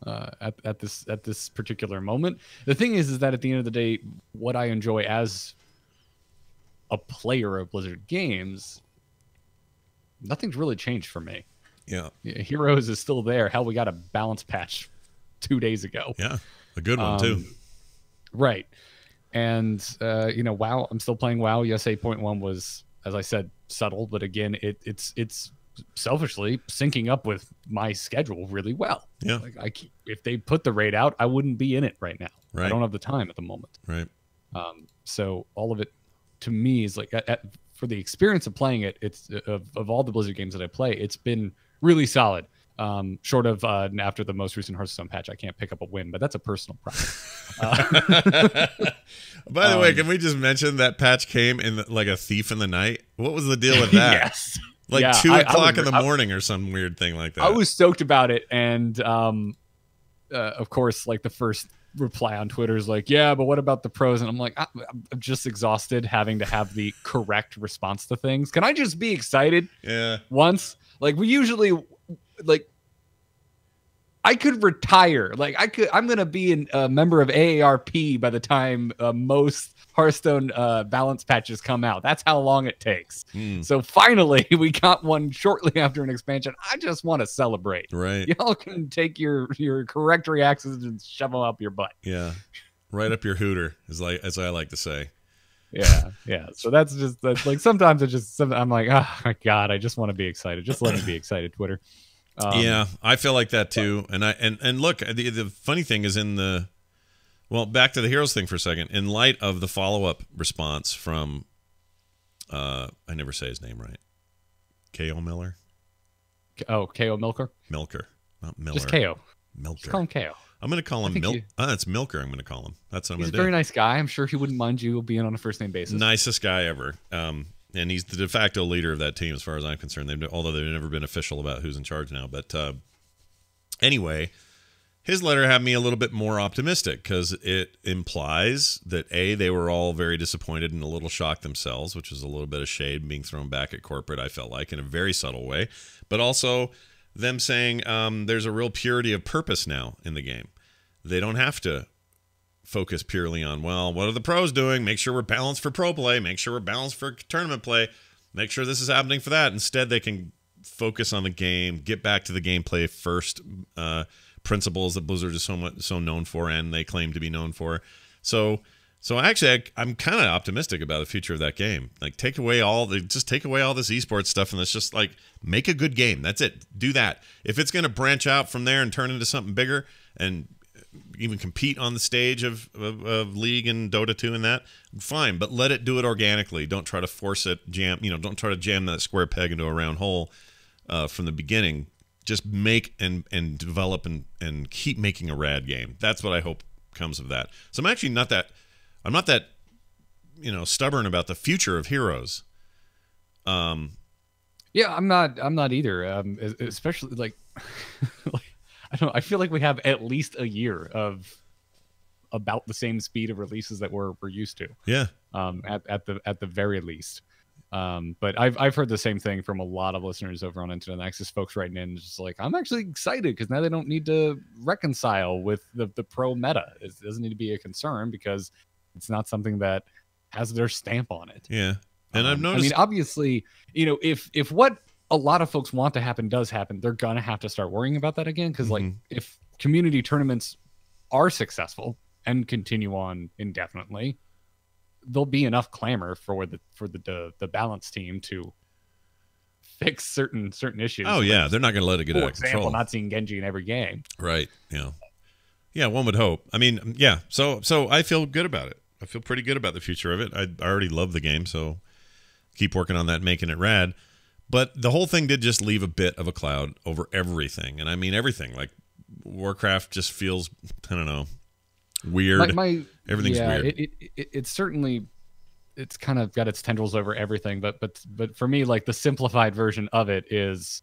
at this particular moment. The thing is that at the end of the day, what I enjoy as a player of Blizzard games, nothing's really changed for me. Yeah. Heroes is still there. Hell, we got a balance patch 2 days ago. Yeah, a good one too. Right. And WoW, I'm still playing WoW. Yes, 8.1 was, as I said, subtle, but again, it's selfishly syncing up with my schedule really well. Yeah. Like if they put the raid out, I wouldn't be in it right now. Right. I don't have the time at the moment. Right. So all of it to me is like, for the experience of playing it, it's of all the Blizzard games that I play, it's been really solid. Short of after the most recent Hearthstone patch, I can't pick up a win, but that's a personal problem. By the way, can we just mention that patch came in like a thief in the night? What was the deal with that? Yes. Like 2 o'clock in the morning or some weird thing like that. I was stoked about it. And of course, like the first reply on Twitter is like, yeah, but what about the pros? And I'm like, I'm just exhausted having to have the correct response to things. Can I just be excited? Yeah. Once? Like, we usually, like, I could retire. Like, I'm going to be a member of AARP by the time most Hearthstone balance patches come out. That's how long it takes. So finally, we got one shortly after an expansion. I just want to celebrate. Right. Y'all can take your correct reactions and shove them up your butt. Yeah. Right up your hooter, as I like to say. Yeah. So that's like, sometimes I'm like, oh my God, I just want to be excited. Just let me be excited, Twitter. Yeah, I feel like that too. And look, the funny thing is back to the Heroes thing for a second. In light of the follow-up response from I never say his name right. K.O. Miller? Oh, K.O. Milker? Milker. Not Miller. Just K.O. Milker. Just call him K.O. I'm going to call him it's Milker I'm going to call him. That's what I'm going to do. He's a very nice guy. I'm sure he wouldn't mind you being on a first name basis. Nicest guy ever. And he's the de facto leader of that team as far as I'm concerned. Although they've never been official about who's in charge now. But anyway, his letter had me a little bit more optimistic because it implies that, A, they were all very disappointed and a little shocked themselves, which was a little bit of shade being thrown back at corporate, I felt like, in a very subtle way. But also them saying there's a real purity of purpose now in the game. They don't have to focus purely on, well, what are the pros doing? Make sure we're balanced for pro play. Make sure we're balanced for tournament play. Make sure this is happening for that. Instead, they can focus on the game, get back to the gameplay first principles that Blizzard is so known for and they claim to be known for. So actually, I'm kind of optimistic about the future of that game. Like, take away all this esports stuff and let's just like make a good game. That's it. Do that. If it's going to branch out from there and turn into something bigger and even compete on the stage of League and Dota 2 and that, fine. But let it do it organically. Don't try to force it. Don't try to jam that square peg into a round hole from the beginning. Just make and develop and keep making a rad game. That's what I hope comes of that. So I'm actually not that stubborn about the future of Heroes. Yeah, I'm not either. Especially like, I feel like we have at least a year of about the same speed of releases that we're used to. Yeah. At the very least. But I've heard the same thing from a lot of listeners over on Into the Nexus, folks writing in just like, I'm actually excited because now they don't need to reconcile with the pro meta. It doesn't need to be a concern because it's not something that has their stamp on it. Yeah. And I've noticed, I mean, obviously, if what a lot of folks want to happen does happen, they're gonna have to start worrying about that again. Because like, if community tournaments are successful and continue on indefinitely, there'll be enough clamor for the balance team to fix certain issues. Oh yeah, they're not going to let it get out of control. Not seeing Genji in every game, right? Yeah. One would hope. I mean, yeah. So I feel good about it. I feel pretty good about the future of it. I already love the game, so keep working on that, making it rad. But the whole thing did just leave a bit of a cloud over everything, and I mean everything. Like Warcraft just feels, I don't know, weird. Everything's weird. It's certainly, it's kind of got its tendrils over everything. But for me, like the simplified version of it is,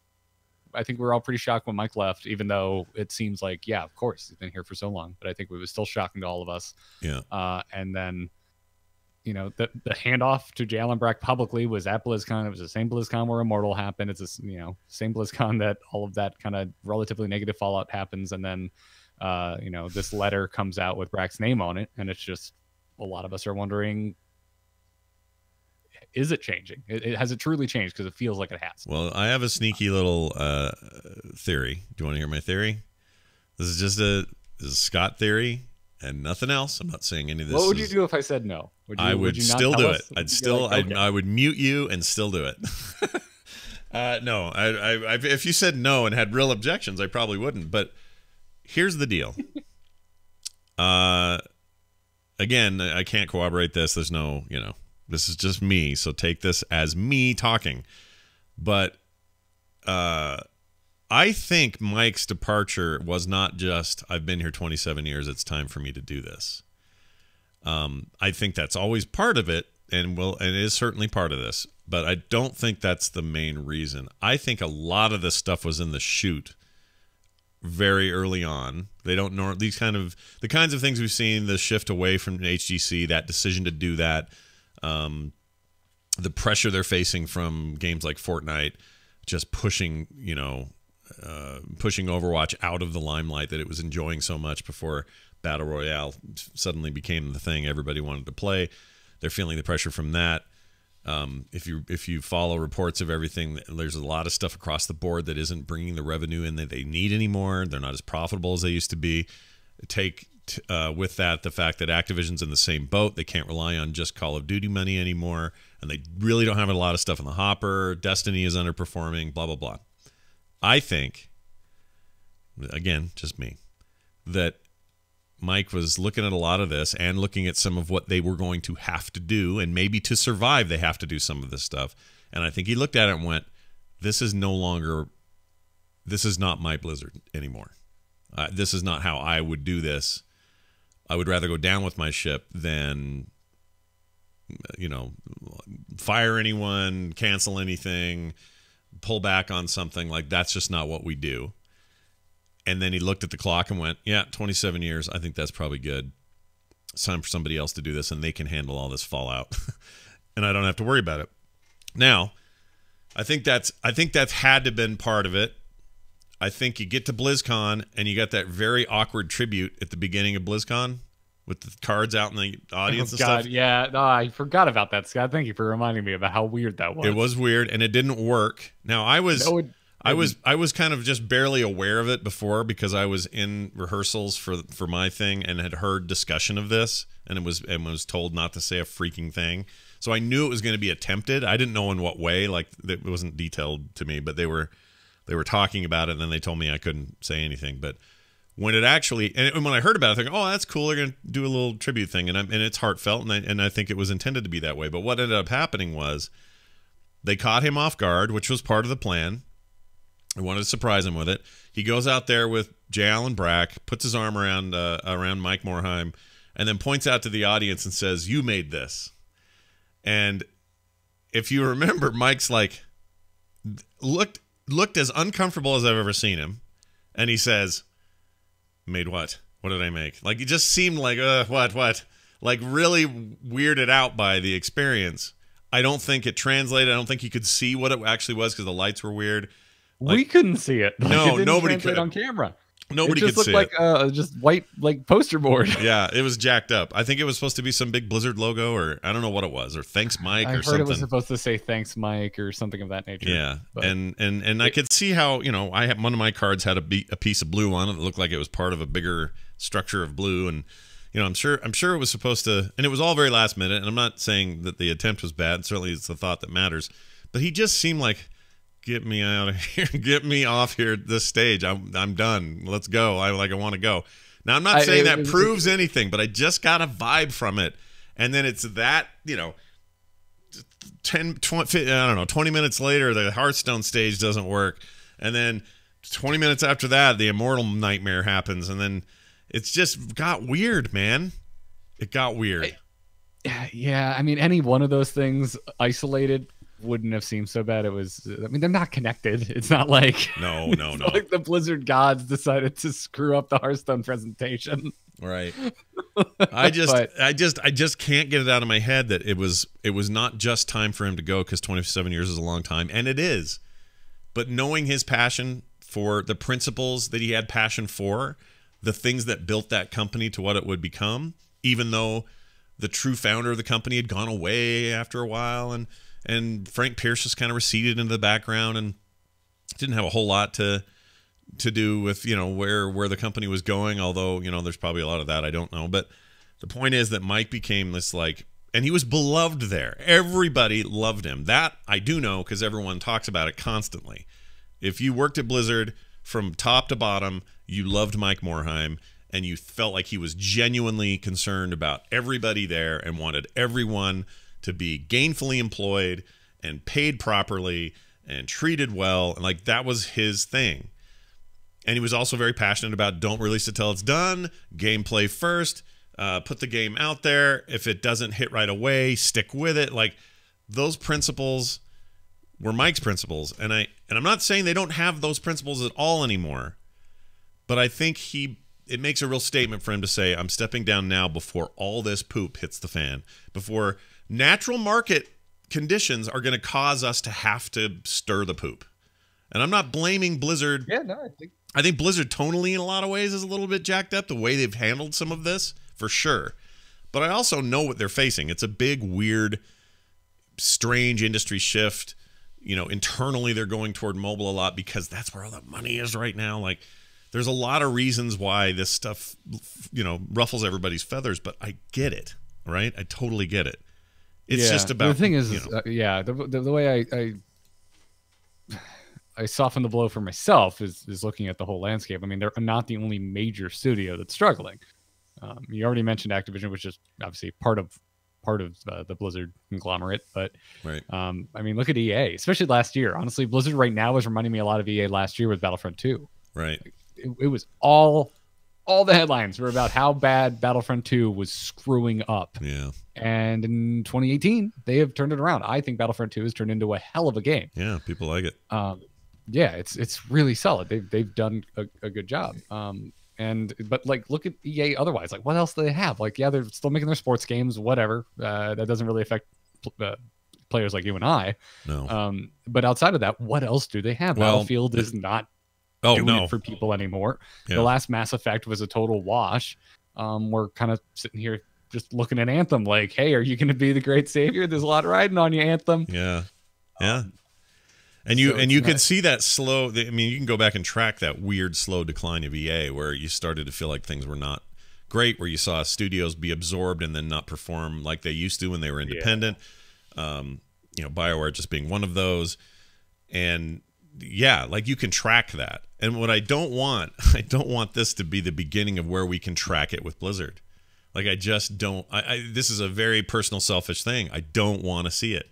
I think we're all pretty shocked when Mike left, even though it seems like, yeah, of course, he's been here for so long. But I think it was still shocking to all of us. Yeah. And then, the handoff to Jalen Brack publicly was at BlizzCon. It was the same BlizzCon where Immortal happened. It's the same BlizzCon that all of that kind of relatively negative fallout happens. And then, this letter comes out with Brack's name on it. And it's just, a lot of us are wondering, is it changing? Has it truly changed? Because it feels like it has. Well, I have a sneaky little theory. Do you want to hear my theory? This is Scott theory and nothing else. I'm not saying any of this. What would you do if I said no? I would still do it. I would mute you and still do it. No, if you said no and had real objections, I probably wouldn't. But here's the deal. Again, I can't corroborate this. There's no, this is just me. So take this as me talking. But I think Mike's departure was not just, I've been here 27 years, it's time for me to do this. I think that's always part of it, and it is certainly part of this. But I don't think that's the main reason. I think a lot of this stuff was in the chute very early on. They don't know the kinds of things we've seen, the shift away from HGC, that decision to do that, the pressure they're facing from games like Fortnite, just pushing Overwatch out of the limelight that it was enjoying so much before Battle Royale suddenly became the thing everybody wanted to play. They're feeling the pressure from that. If you follow reports of everything, there's a lot of stuff across the board that isn't bringing the revenue in that they need anymore. They're not as profitable as they used to be. With that, the fact that Activision's in the same boat. They can't rely on just Call of Duty money anymore, and they really don't have a lot of stuff in the hopper. Destiny is underperforming, blah, blah, blah. I think again, just me, that Mike was looking at a lot of this and looking at some of what they were going to have to do, and maybe to survive they have to do some of this stuff. And I think he looked at it and went, this is not my Blizzard anymore. This is not how I would do this. I would rather go down with my ship than, fire anyone, cancel anything, pull back on something. Like, that's just not what we do. And then he looked at the clock and went, yeah, 27 years. I think that's probably good. It's time for somebody else to do this, and they can handle all this fallout. And I don't have to worry about it. Now, I think that's had to have been part of it. I think you get to BlizzCon and you got that very awkward tribute at the beginning of BlizzCon with the cards out in the audience and stuff. Yeah, no, I forgot about that, Scott. Thank you for reminding me about how weird that was. It was weird, and it didn't work. Now, I was kind of just barely aware of it before because I was in rehearsals for my thing and had heard discussion of this and was told not to say a freaking thing. So I knew it was going to be attempted. I didn't know in what way. Like, it wasn't detailed to me, but they were talking about it, and then they told me I couldn't say anything. But when it actually, and when I heard about it, I think, oh, that's cool. They're going to do a little tribute thing, and it's heartfelt, and I think it was intended to be that way. But what ended up happening was they caught him off guard, which was part of the plan. I wanted to surprise him with it. He goes out there with J. Allen Brack, puts his arm around Mike Morhaime, and then points out to the audience and says, "You made this." And if you remember, Mike's like looked as uncomfortable as I've ever seen him, and he says, "Made what? What did I make?" Like, it just seemed like what? Like, really weirded out by the experience. I don't think it translated. I don't think he could see what it actually was because the lights were weird. Like, we couldn't see it. Like, no, it nobody could on camera. Nobody could see it. Just looked like just white, like, poster board. Yeah, it was jacked up. I think it was supposed to be some big Blizzard logo, or I don't know what it was, or thanks Mike, or something. I heard it was supposed to say thanks Mike or something of that nature. Yeah, but and I could see how, I had one of my cards had a piece of blue on it that looked like it was part of a bigger structure of blue, and I'm sure it was supposed to, and it was all very last minute. And I'm not saying that the attempt was bad. Certainly, it's the thought that matters. But he just seemed like, get me out of here, get me off here at this stage. I'm done. Let's go. I want to go. Now, I'm not saying that proves anything, but I just got a vibe from it. And then it's that, 20 minutes later, the Hearthstone stage doesn't work. And then 20 minutes after that, the Immortal Nightmare happens. And then it's just got weird, man. It got weird. Yeah, I mean, any one of those things isolated wouldn't have seemed so bad. It was, I mean, they're not connected. It's not like no. Like the Blizzard gods decided to screw up the Hearthstone presentation. Right. I just can't get it out of my head that it was not just time for him to go, because 27 years is a long time, and it is. But knowing his passion for the principles that he had passion for, the things that built that company to what it would become, even though the true founder of the company had gone away after a while, and Frank Pierce just kind of receded into the background and didn't have a whole lot to do with, where the company was going, although, there's probably a lot of that, I don't know. But the point is that Mike became this, like, and he was beloved there. Everybody loved him. That I do know, because everyone talks about it constantly. If you worked at Blizzard from top to bottom, you loved Mike Morhaime, and you felt like he was genuinely concerned about everybody there and wanted everyone to be gainfully employed and paid properly and treated well. And, like, that was his thing. And he was also very passionate about don't release it till it's done, gameplay first, put the game out there. If it doesn't hit right away, stick with it. Like, those principles were Mike's principles. And I'm not saying they don't have those principles at all anymore, but I think it makes a real statement for him to say, I'm stepping down now before all this poop hits the fan, before natural market conditions are going to cause us to have to stir the poop. And I'm not blaming Blizzard. Yeah, no, I think Blizzard tonally in a lot of ways is a little bit jacked up, the way they've handled some of this, for sure. But I also know what they're facing. It's a big, weird, strange industry shift. Internally they're going toward mobile a lot because that's where all the money is right now. Like, there's a lot of reasons why this stuff, ruffles everybody's feathers, but I get it, right? I totally get it. It's just about, the thing is, the way I soften the blow for myself is looking at the whole landscape. I mean, they're not the only major studio that's struggling. You already mentioned Activision, which is obviously part of the Blizzard conglomerate, but Right. I mean, look at EA, especially last year. Honestly, Blizzard right now is reminding me a lot of EA last year with Battlefront 2. Right. It was all the headlines were about how bad Battlefront 2 was screwing up. Yeah. And in 2018, they have turned it around. I think Battlefront 2 has turned into a hell of a game. Yeah, people like it. Yeah, it's really solid. They've done a good job. But like, look at EA otherwise. Like, what else do they have? Like, yeah, they're still making their sports games, whatever. That doesn't really affect players like you and I. No. But outside of that, what else do they have? Well, Battlefield is not doing it for people anymore. Yeah. The last Mass Effect was a total wash. We're kind of sitting here just looking at Anthem like, hey, are you going to be the great savior? There's a lot riding on you, Anthem. Yeah. Yeah. And you could see that slow. I mean, you can go back and track that weird slow decline of EA, where you started to feel like things were not great, where you saw studios be absorbed and then not perform like they used to when they were independent. Yeah. BioWare just being one of those, and yeah, like you can track that. And what I don't want this to be the beginning of where we can track it with Blizzard. Like I just don't. This is a very personal, selfish thing. I don't want to see it.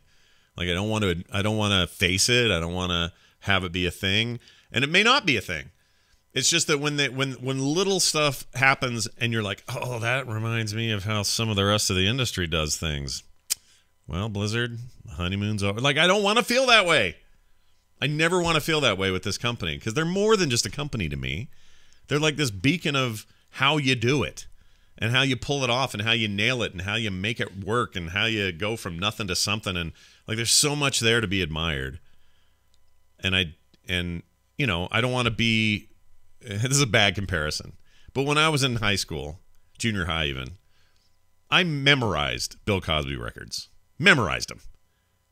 Like I don't want to face it. I don't want to have it be a thing, and it may not be a thing. It's just that when little stuff happens and you're like, oh, that reminds me of how some of the rest of the industry does things. Well, Blizzard, honeymoon's over. Like I don't want to feel that way. I never want to feel that way with this company because they're more than just a company to me. They're like this beacon of how you do it and how you pull it off and how you nail it and how you make it work and how you go from nothing to something. And like there's so much there to be admired. And I don't want to be, this is a bad comparison, but when I was in high school, junior high even, I memorized Bill Cosby records. Memorized them.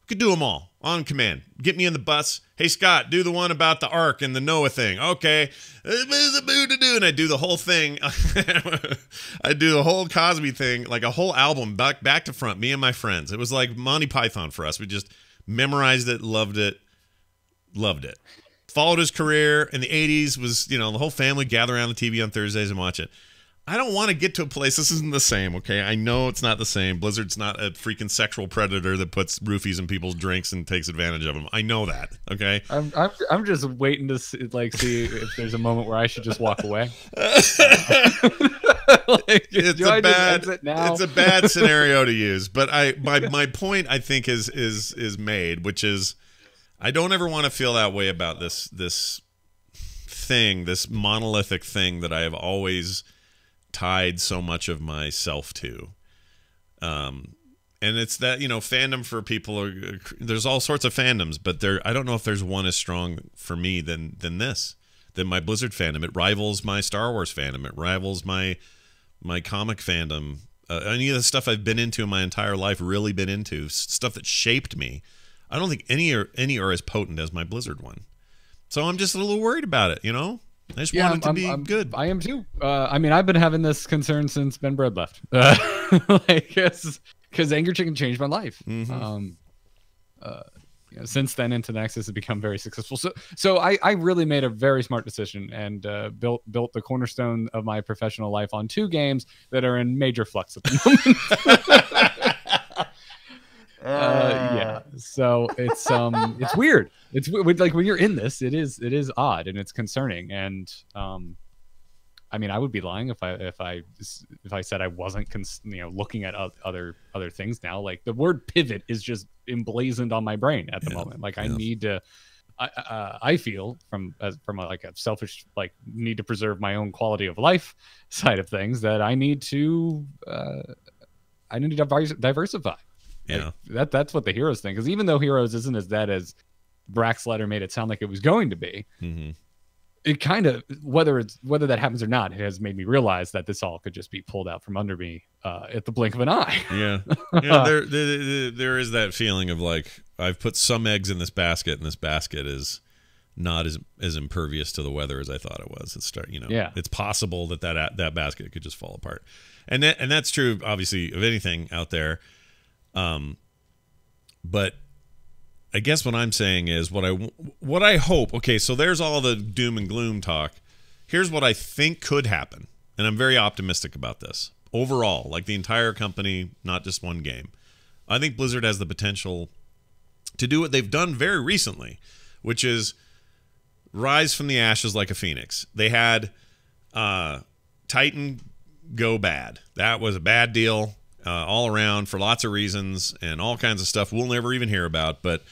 Could do them all on command. Get me in the bus. Hey, Scott, do the one about the Ark and the Noah thing. Okay. And I do the whole thing. I do the whole Cosby thing, like a whole album, back to front, me and my friends. It was like Monty Python for us. We just memorized it, loved it. Followed his career in the 80s, was, the whole family gather around the TV on Thursdays and watch it. I don't want to get to a place. This isn't the same, okay? I know it's not the same. Blizzard's not a freaking sexual predator that puts roofies in people's drinks and takes advantage of them. I know that, okay? I'm just waiting to see if there's a moment where I should just walk away. It's a bad scenario to use, but my point I think is made, which is I don't ever want to feel that way about this thing, this monolithic thing that I have always tied so much of myself to, and it's that fandom for people there's all sorts of fandoms, but I don't know if there's one as strong for me than my Blizzard fandom. It rivals my Star Wars fandom. It rivals my comic fandom. Any of the stuff I've been into in my entire life, really been into stuff that shaped me. I don't think any are as potent as my Blizzard one. So I'm just a little worried about it. I just want it to be good. I am too. I mean, I've been having this concern since Ben Bread left. Because Angry Chicken changed my life. Mm-hmm. Since then, into Nexus has become very successful. So I really made a very smart decision and built the cornerstone of my professional life on 2 games that are in major flux at the moment. Yeah, so it's weird. It's like when you're in this, it is odd and it's concerning. And I mean, I would be lying if I said I wasn't looking at other things now. Like the word pivot is just emblazoned on my brain at the moment. Like I need to. I feel from a selfish need to preserve my own quality of life side of things that I need to diversify. Yeah, that's what the Heroes thing. Because even though Heroes isn't as dead as Brax Letter made it sound like it was going to be, mm-hmm. It kind of whether that happens or not, it has made me realize that this all could just be pulled out from under me at the blink of an eye. Yeah, there is that feeling of like I've put some eggs in this basket, and this basket is not as impervious to the weather as I thought it was. It's possible that basket could just fall apart, and that's true obviously of anything out there. But I guess what I'm saying is what I hope. Okay, so there's all the doom and gloom talk. Here's what I think could happen, and I'm very optimistic about this. Overall, like the entire company, not just one game. I think Blizzard has the potential to do what they've done very recently, which is rise from the ashes like a phoenix. They had Titan go bad. That was a bad deal all around for lots of reasons and all kinds of stuff we'll never even hear about, but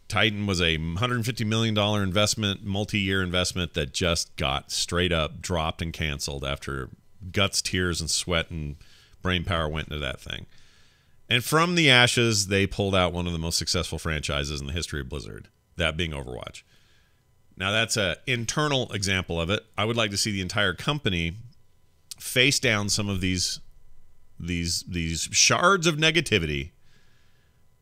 Titan was a $150 million investment, multi-year investment that just got straight up dropped and canceled after guts, tears, and sweat and brain power went into that thing. And from the ashes, they pulled out one of the most successful franchises in the history of Blizzard, that being Overwatch. Now, that's an internal example of it. I would like to see the entire company face down some of these shards of negativity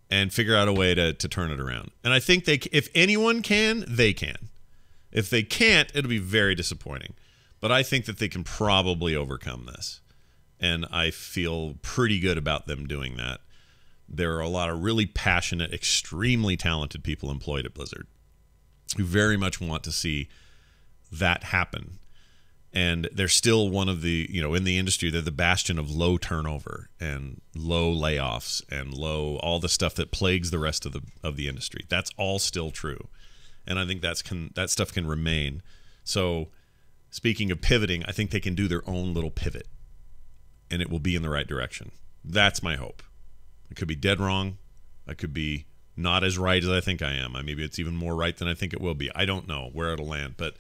and figure out a way to turn it around. And I think if anyone can, they can. If they can't, it'll be very disappointing. But I think that they can probably overcome this. And I feel pretty good about them doing that. There are a lot of really passionate, extremely talented people employed at Blizzard who very much want to see that happen. And they're still one of the, in the industry, they're the bastion of low turnover and low layoffs and all the stuff that plagues the rest of the industry. That's all still true. And I think that stuff can remain. So speaking of pivoting, I think they can do their own little pivot and it will be in the right direction. That's my hope. I could be dead wrong. I could be not as right as I think I am. Maybe it's even more right than I think it will be. I don't know where it'll land, but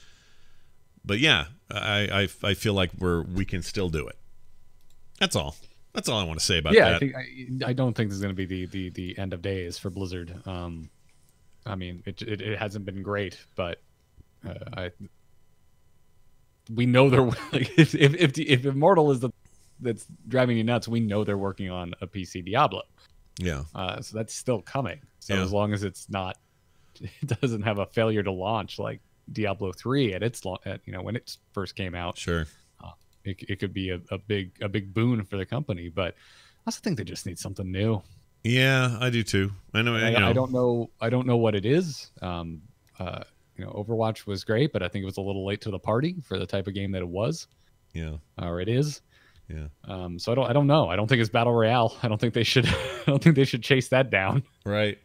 yeah, I feel like we can still do it. That's all. That's all I want to say about that. I don't think this is going to be the end of days for Blizzard. I mean, it hasn't been great, but we know they're like if Immortal is that's driving you nuts, we know they're working on a PC Diablo. Yeah. So that's still coming. So as long as it doesn't have a failure to launch like Diablo 3 at its when it first came out. Sure. It could be a big boon for the company, but I also think they just need something new. Yeah, I do too. I know. I don't know what it is. Overwatch was great, but I think it was a little late to the party for the type of game that it was. Yeah. Or it is. Yeah. So I don't know. I don't think it's Battle Royale. I don't think they should. I don't think they should chase that down. Right.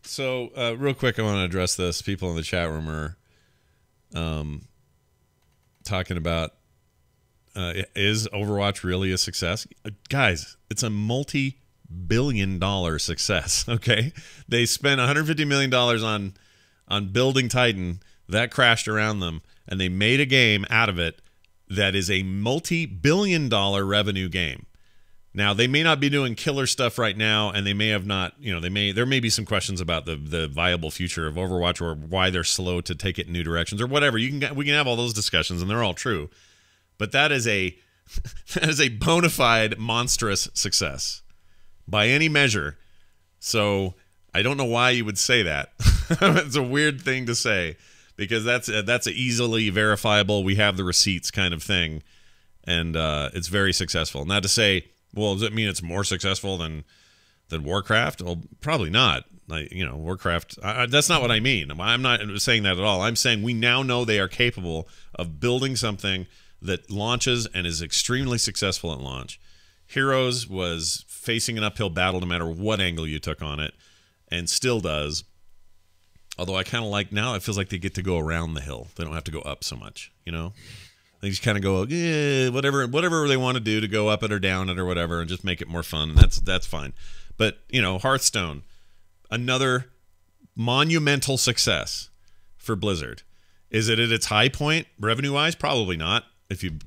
So real quick, I want to address this. People in the chat room are talking about is Overwatch really a success? Guys, it's a multi-billion-dollar success. Okay, they spent $150 million on building Titan. That crashed around them, and they made a game out of it that is a multi-billion-dollar revenue game. Now, they may not be doing killer stuff right now, and they may have not, there may be some questions about the viable future of Overwatch or why they're slow to take it in new directions or whatever. We can have all those discussions, and they're all true. But that is a bona fide monstrous success by any measure. So I don't know why you would say that. It's a weird thing to say because that's a easily verifiable, we have the receipts kind of thing, and it's very successful. Not to say, well, does it mean it's more successful than Warcraft? Well, probably not. Warcraft, that's not what I mean. I'm not saying that at all. I'm saying we now know they are capable of building something that launches and is extremely successful at launch. Heroes was facing an uphill battle no matter what angle you took on it, and still does. Although I kind of like now, it feels like they get to go around the hill. They don't have to go up so much, They just kind of go, whatever they want to do to go up it or down it or whatever, and just make it more fun. That's fine. But Hearthstone, another monumental success for Blizzard. Is it at its high point revenue-wise? Probably not, if you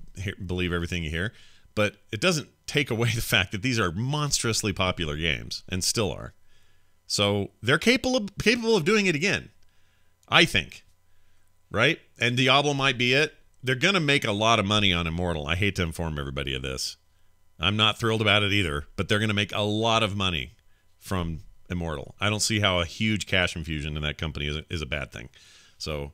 believe everything you hear. But it doesn't take away the fact that these are monstrously popular games, and still are. So they're capable of doing it again, I think. Right? And Diablo might be it. They're going to make a lot of money on Immortal. I hate to inform everybody of this. I'm not thrilled about it either, but they're going to make a lot of money from Immortal. I don't see how a huge cash infusion in that company is a bad thing. So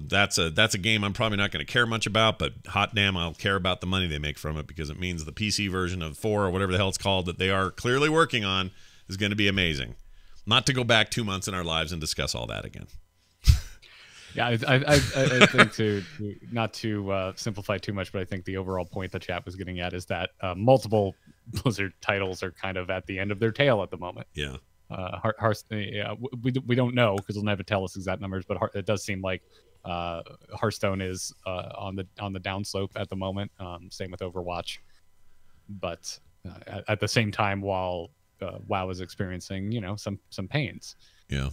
that's a game I'm probably not going to care much about, but hot damn, I'll care about the money they make from it because it means the PC version of 4 or whatever the hell it's called that they are clearly working on is going to be amazing. Not to go back 2 months in our lives and discuss all that again. Yeah, I think to not to simplify too much, but I think the overall point the chat was getting at is that multiple Blizzard titles are kind of at the end of their tail at the moment. Yeah. We don't know because they'll never tell us exact numbers, but it does seem like Hearthstone is on the downslope at the moment. Same with Overwatch, but at the same time, while WoW is experiencing some pains. Yeah,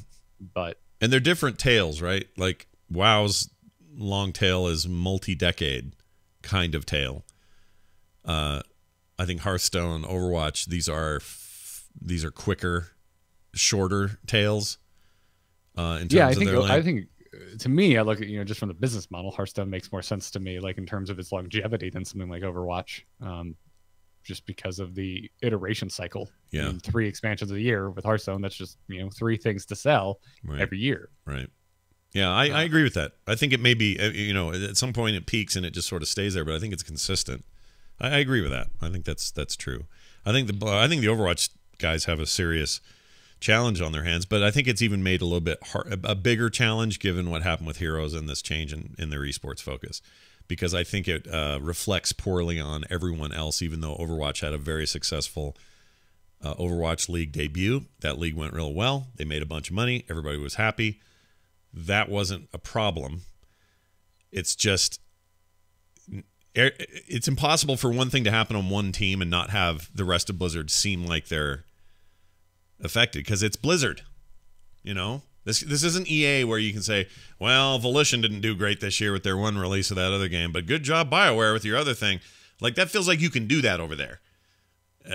and they're different tales, right? Like WoW's long tail is multi-decade kind of tale. I think Hearthstone, Overwatch, these are quicker, shorter tales. In terms of their length. I think to me, I look at just from the business model, Hearthstone makes more sense to me, like in terms of its longevity than something like Overwatch. Just because of the iteration cycle. Yeah. 3 expansions a year with Hearthstone, that's just 3 things to sell every year. Right. Yeah, I agree with that. I think it may be at some point it peaks and it just sort of stays there, but I think it's consistent. I agree with that. I think that's true. I think the Overwatch guys have a serious challenge on their hands, but I think it's even made a little bit a bigger challenge given what happened with Heroes and this change in their esports focus. Because I think it reflects poorly on everyone else, even though Overwatch had a very successful Overwatch League debut. That league went real well. They made a bunch of money. Everybody was happy. That wasn't a problem. It's just it's impossible for one thing to happen on one team and not have the rest of Blizzard seem like they're affected because it's Blizzard, This isn't EA where you can say, well, Volition didn't do great this year with their one release of that other game, but good job BioWare with your other thing. Like that feels like you can do that over there.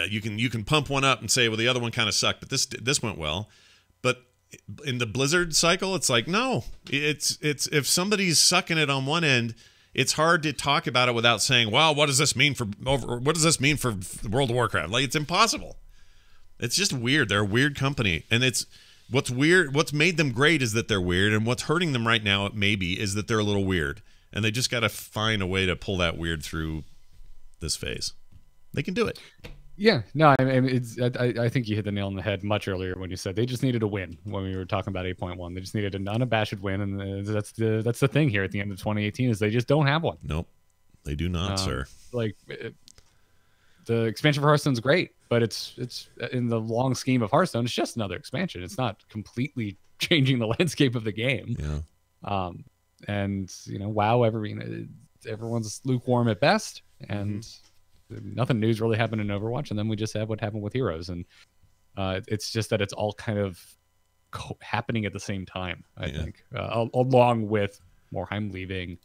You can pump one up and say, well, the other one kind of sucked, but this went well. But in the Blizzard cycle, it's like no, it's if somebody's sucking it on one end, it's hard to talk about it without saying, well, what does this mean for World of Warcraft? Like it's impossible. It's just weird. They're a weird company, and it's. What's weird, what's made them great is that they're weird, and what's hurting them right now, maybe, is that they're a little weird. And they just got to find a way to pull that weird through this phase. They can do it. Yeah, no, I mean, I think you hit the nail on the head much earlier when you said they just needed a win when we were talking about 8.1. They just needed an unabashed win, and that's the thing here at the end of 2018 is they just don't have one. Nope, they do not, sir. The expansion for Hearthstone's great, but it's in the long scheme of Hearthstone, it's just another expansion. It's not completely changing the landscape of the game. Yeah. And WoW, everyone's lukewarm at best, and nothing new's really happened in Overwatch. And then we just have what happened with Heroes, and it's just that it's all kind of happening at the same time. I think, along with Morheim leaving,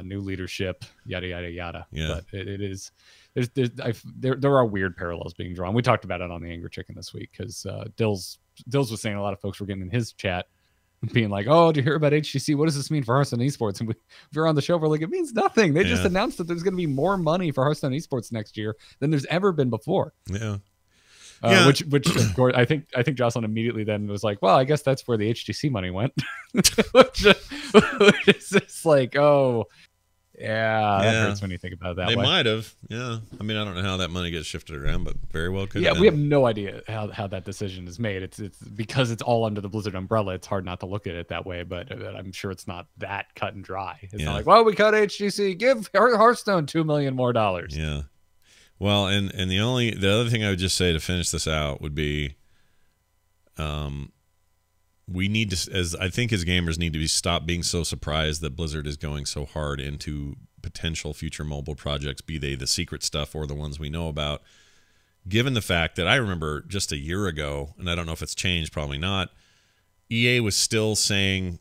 new leadership, yada yada yada. Yeah. But it is. There are weird parallels being drawn. We talked about it on the Angry Chicken this week because Dills was saying a lot of folks were getting in his chat being like, oh, did you hear about HGC? What does this mean for Hearthstone esports? And we were on the show, we're like, it means nothing. They just announced that there's going to be more money for Hearthstone esports next year than there's ever been before. Yeah. Which of course, I think Jocelyn immediately then was like, well, I guess that's where the HGC money went. which is just like, oh, yeah, that hurts when you think about it that way. They might have, yeah. I mean, I don't know how that money gets shifted around, but very well could. Yeah, we have no idea how that decision is made. It's because it's all under the Blizzard umbrella. It's hard not to look at it that way, but I'm sure it's not that cut and dry. It's not like, well, we cut HGC, give Hearthstone $2 million more. Yeah. Well, and the other thing I would just say to finish this out would be, we need to, as I think as gamers, need to stop being so surprised that Blizzard is going so hard into potential future mobile projects, be they the secret stuff or the ones we know about, given the fact that I remember just a year ago, and I don't know if it's changed, probably not, EA was still saying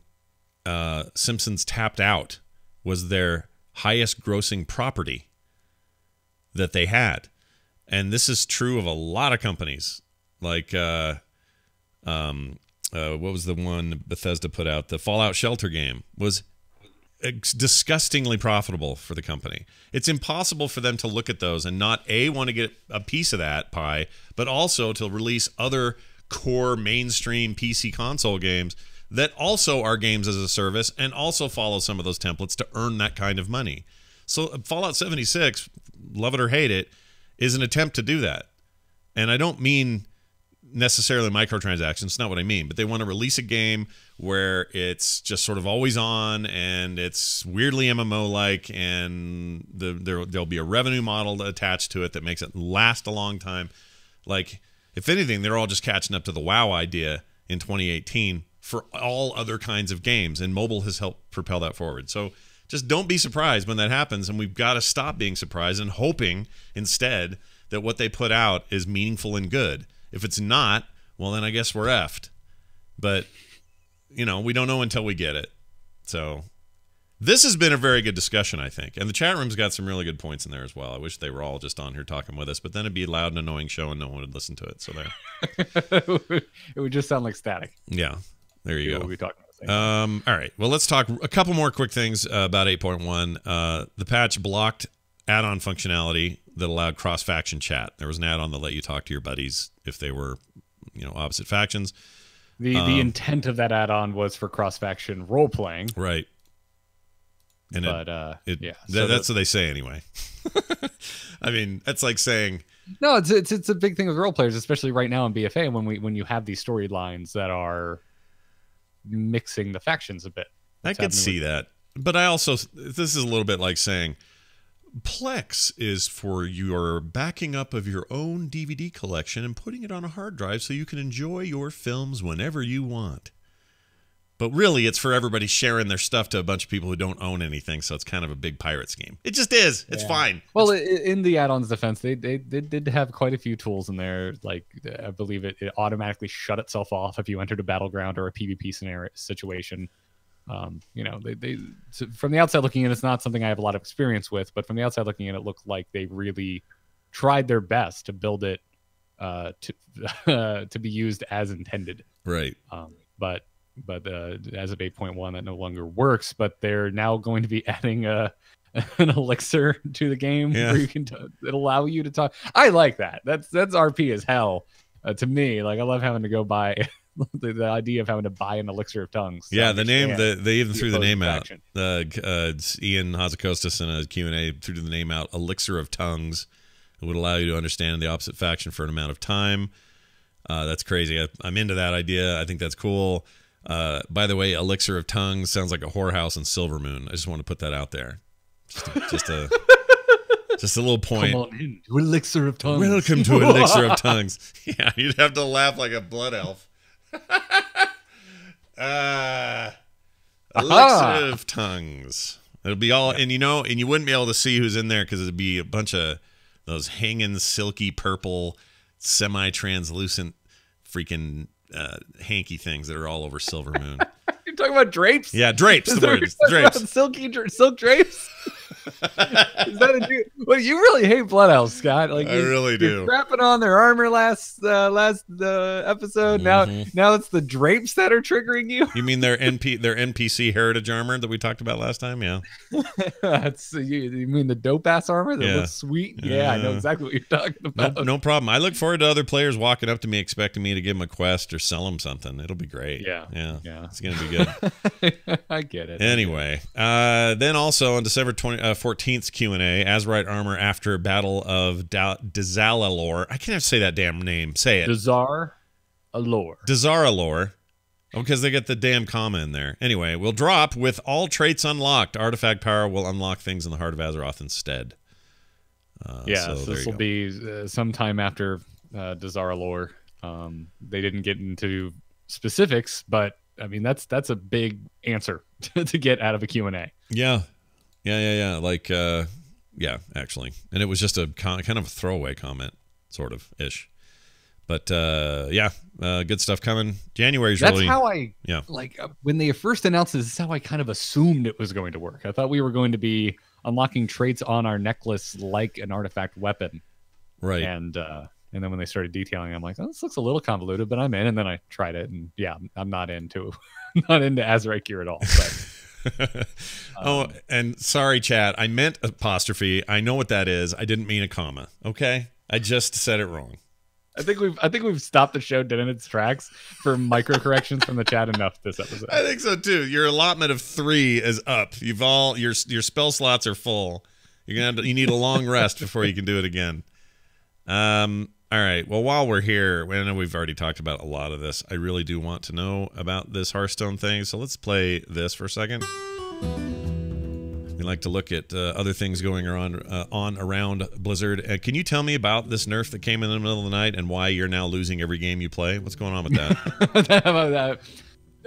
Simpsons Tapped Out was their highest grossing property that they had. And this is true of a lot of companies. Like, what was the one Bethesda put out? The Fallout Shelter game was disgustingly profitable for the company. It's impossible for them to look at those and not, A, want to get a piece of that pie, but also to release other core mainstream PC console games that also are games as a service and also follow some of those templates to earn that kind of money. So Fallout 76, love it or hate it, is an attempt to do that. And I don't mean necessarily microtransactions. It's not what I mean, but they want to release a game where it's just sort of always on and it's weirdly MMO-like, and there'll be a revenue model attached to it that makes it last a long time. Like, if anything, they're all just catching up to the WoW idea in 2018 for all other kinds of games, and mobile has helped propel that forward. So just don't be surprised when that happens, and we've got to stop being surprised and hoping instead that what they put out is meaningful and good. If it's not, well, then I guess we're effed. But, you know, we don't know until we get it. So this has been a very good discussion, I think. And the chat room's got some really good points in there as well. I wish they were all just on here talking with us, but then it'd be a loud and annoying show and no one would listen to it. So there. It would just sound like static. Yeah, there you go. We'll be talking all right. Well, let's talk a couple more quick things about 8.1. The patch blocked add-on functionality that allowed cross-faction chat. There was an add-on that let you talk to your buddies if they were, you know, opposite factions. The intent of that add-on was for cross-faction role-playing. Right. And yeah. That's what they say anyway. I mean, that's like saying... No, it's a big thing with role players, especially right now in BFA when you have these storylines that are mixing the factions a bit. I could see that. But I also... This is a little bit like saying... Plex is for your backing up of your own DVD collection and putting it on a hard drive so you can enjoy your films whenever you want. But really, it's for everybody sharing their stuff to a bunch of people who don't own anything, so it's kind of a big pirate scheme. It just is. It's fine. Well, in the add-ons defense, they did have quite a few tools in there. Like, I believe it automatically shut itself off if you entered a battleground or a PvP scenario situation. You know, so from the outside looking in, it's not something I have a lot of experience with, but from the outside looking in, it looked like they really tried their best to build it to be used as intended. Right. But as of 8.1, that no longer works. But they're now going to be adding an elixir to the game where you can it'll allow you to talk. I like that. That's RP as hell to me. Like, I love having to go buy. The idea of having to buy an elixir of tongues. Yeah, the name, they even threw the name out. Ian Hazakostas in a Q&A threw the name out, Elixir of Tongues. It would allow you to understand the opposite faction for an amount of time. That's crazy. I'm into that idea. I think that's cool. By the way, Elixir of Tongues sounds like a whorehouse in Silvermoon. I just want to put that out there. Just a little point. Come on in to Elixir of Tongues. Welcome to Elixir of Tongues. Yeah, you'd have to laugh like a blood elf. Elixir of Tongues. It'll be all, and you wouldn't be able to see who's in there because it'd be a bunch of those hanging silky purple, semi-translucent, freaking hanky things that are all over Silvermoon. You're talking about drapes? Yeah, drapes. The word drapes. Silk drapes. Is that a well? You really hate blood elves, Scott. Like, I really do. You're crapping on their armor last episode. Now it's the drapes that are triggering you. You mean their NPC heritage armor that we talked about last time? Yeah. You mean the dope ass armor that looks sweet? Yeah, I know exactly what you're talking about. No problem. I look forward to other players walking up to me expecting me to give them a quest or sell them something. It'll be great. Yeah. It's gonna be good. I get it. Anyway, then also on December 14th Q&A, Azerite armor after Battle of Dazar'alor. I can't even say that damn name. Say it. Dazar'alor. Oh, because they get the damn comma in there. Anyway, will drop with all traits unlocked. Artifact power will unlock things in the Heart of Azeroth instead. So this will be sometime after Dazar'alor. They didn't get into specifics, but I mean that's a big answer to get out of a Q&A. Yeah. Like, actually. And it was just a kind of a throwaway comment, sort of ish. But good stuff coming. January's really. That's how I like when they first announced this is how I kind of assumed it was going to work. I thought we were going to be unlocking traits on our necklace like an artifact weapon, right? And then when they started detailing, I'm like, oh, this looks a little convoluted, but I'm in. And then I tried it, and I'm not into Azerite gear at all. But. Oh, and sorry, chat. I meant apostrophe. I know what that is. I didn't mean a comma. Okay, I just said it wrong. I think we've stopped the show dead in its tracks for micro corrections from the chat enough this episode. I think so too. Your allotment of 3 is up. You've all your spell slots are full. You need a long rest before you can do it again. All All right. Well, while we're here, I know we've already talked about a lot of this. I really do want to know about this Hearthstone thing. So let's play this for a second. We like to look at other things going on around Blizzard. Can you tell me about this nerf that came in the middle of the night and why you're now losing every game you play? What's going on with that?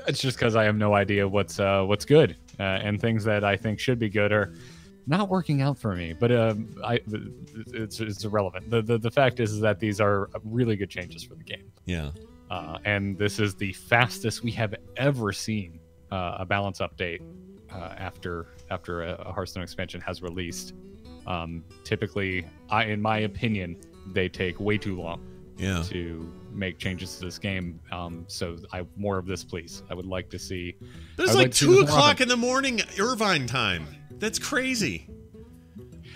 It's just because I have no idea what's good, and things that I think should be good are not working out for me. But it's irrelevant. The fact is that these are really good changes for the game. Yeah. And this is the fastest we have ever seen a balance update after a Hearthstone expansion has released. Typically, in my opinion, they take way too long to make changes to this game. So more of this, please. I would like to see. There's like 2 o'clock in the morning Irvine time. That's crazy.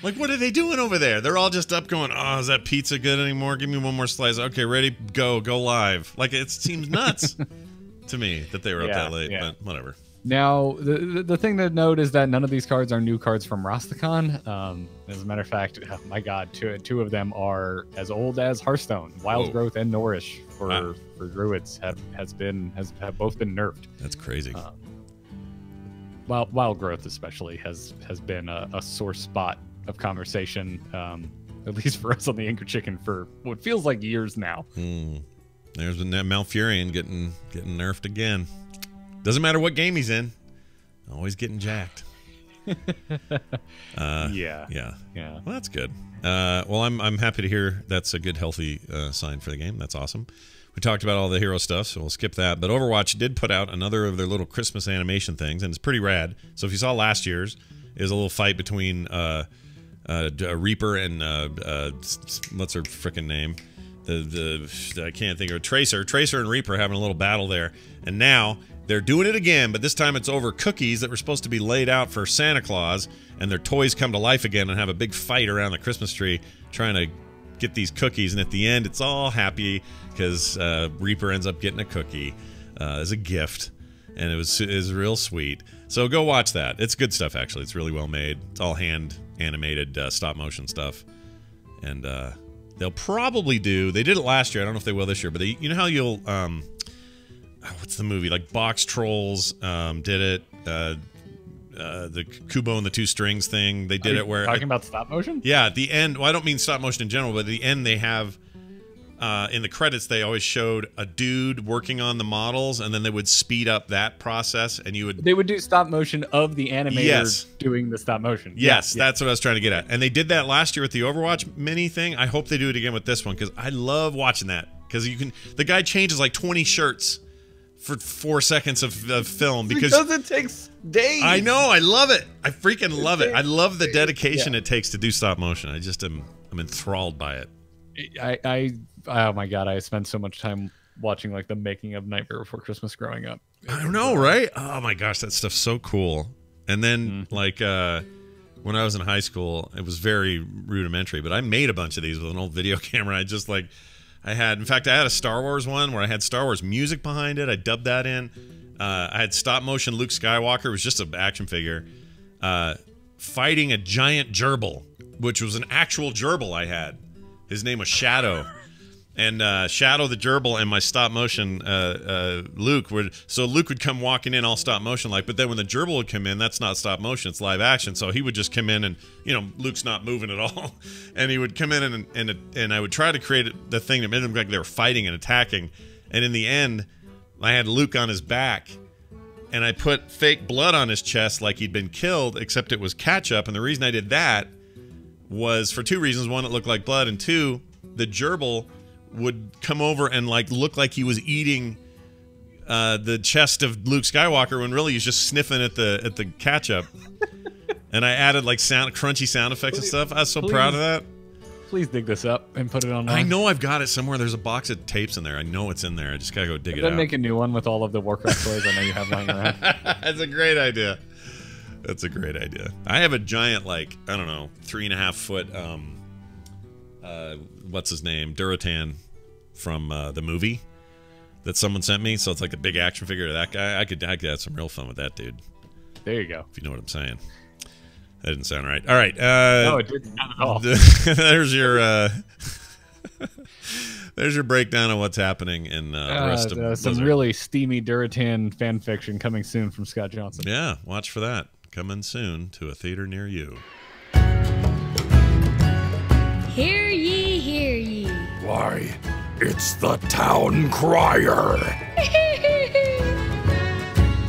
Like, what are they doing over there? They're all just up going, oh, is that pizza good anymore? Give me one more slice. Okay, ready, go live. Like, it seems nuts to me that they were up that late, but whatever. Now, the thing to note is that none of these cards are new cards from Rastakhan. As a matter of fact, oh my God, two of them are as old as Hearthstone. Wild Growth and Nourish for Druids have both been nerfed. That's crazy. Wild Growth especially has been a sore spot of conversation, at least for us on the Anchor Chicken, for what feels like years now. There's been that Malfurion getting nerfed again. Doesn't matter what game he's in, always getting jacked. Yeah. Well, that's good. Well, I'm happy to hear that's a good, healthy sign for the game. That's awesome. We talked about all the hero stuff, so we'll skip that. But Overwatch did put out another of their little Christmas animation things, and it's pretty rad. So if you saw last year's, is a little fight between Reaper and what's her frickin' name? I can't think of it. Tracer and Reaper having a little battle there, and now they're doing it again, but this time it's over cookies that were supposed to be laid out for Santa Claus, and their toys come to life again and have a big fight around the Christmas tree trying to get these cookies, and at the end it's all happy because Reaper ends up getting a cookie as a gift, and it was real sweet. So go watch that. It's good stuff, actually. It's really well made. It's all hand animated stop motion stuff, and they'll probably they did it last year. I don't know if they will this year, but you know how you'll what's the movie, like Box Trolls did it, the Kubo and the Two Strings thing, they did it where talking about stop motion. Yeah, at the end, well, I don't mean stop motion in general, but at the end they have in the credits they always showed a dude working on the models, and then they would speed up that process, and they would do stop motion of the animator doing the stop motion. Yes, that's what I was trying to get at. And they did that last year with the Overwatch mini thing. I hope they do it again with this one, because I love watching that, because the guy changes like 20 shirts for 4 seconds of film, because it takes days. I know, I love it. I freaking love it. I love the dedication it takes to do stop motion. I just I'm enthralled by it. Oh my God, I spent so much time watching like the making of Nightmare Before Christmas growing up. I don't know, right? Oh my gosh, that stuff's so cool. And then like when I was in high school, it was very rudimentary, but I made a bunch of these with an old video camera. I had a Star Wars one where I had Star Wars music behind it. I dubbed that in. I had stop motion Luke Skywalker. It was just an action figure fighting a giant gerbil, which was an actual gerbil I had. His name was Shadow. And Shadow the gerbil and my stop motion Luke would come walking in all stop motion like, but then when the gerbil would come in, that's not stop motion, it's live action. So he would just come in and, Luke's not moving at all, and he would come in and I would try to create the thing that made them look like they were fighting and attacking. And in the end, I had Luke on his back, and I put fake blood on his chest like he'd been killed, except it was ketchup. And the reason I did that was for 2 reasons. One, it looked like blood, and 2, the gerbil would come over and like look like he was eating the chest of Luke Skywalker when really he's just sniffing at the ketchup. And I added like crunchy sound effects and stuff. I was so proud of that. Please dig this up and put it online. I know I've got it somewhere. There's a box of tapes in there. I know it's in there. I just gotta go dig it out. Then make a new one with all of the Warcraft toys I know you have lying around. That's a great idea. That's a great idea. I have a giant, like, I don't know, 3.5 foot what's his name, Duratan from the movie that someone sent me. So it's like a big action figure of that guy. I could have some real fun with that dude. There you go. If you know what I'm saying. That didn't sound right. All right. No, it didn't at all. There's your There's your breakdown of what's happening in the rest of some Blizzard. really steamy Duratan fan fiction coming soon from Scott Johnson. Yeah, watch for that. Coming soon to a theater near you. Hear ye, hear ye. Why, it's the town crier.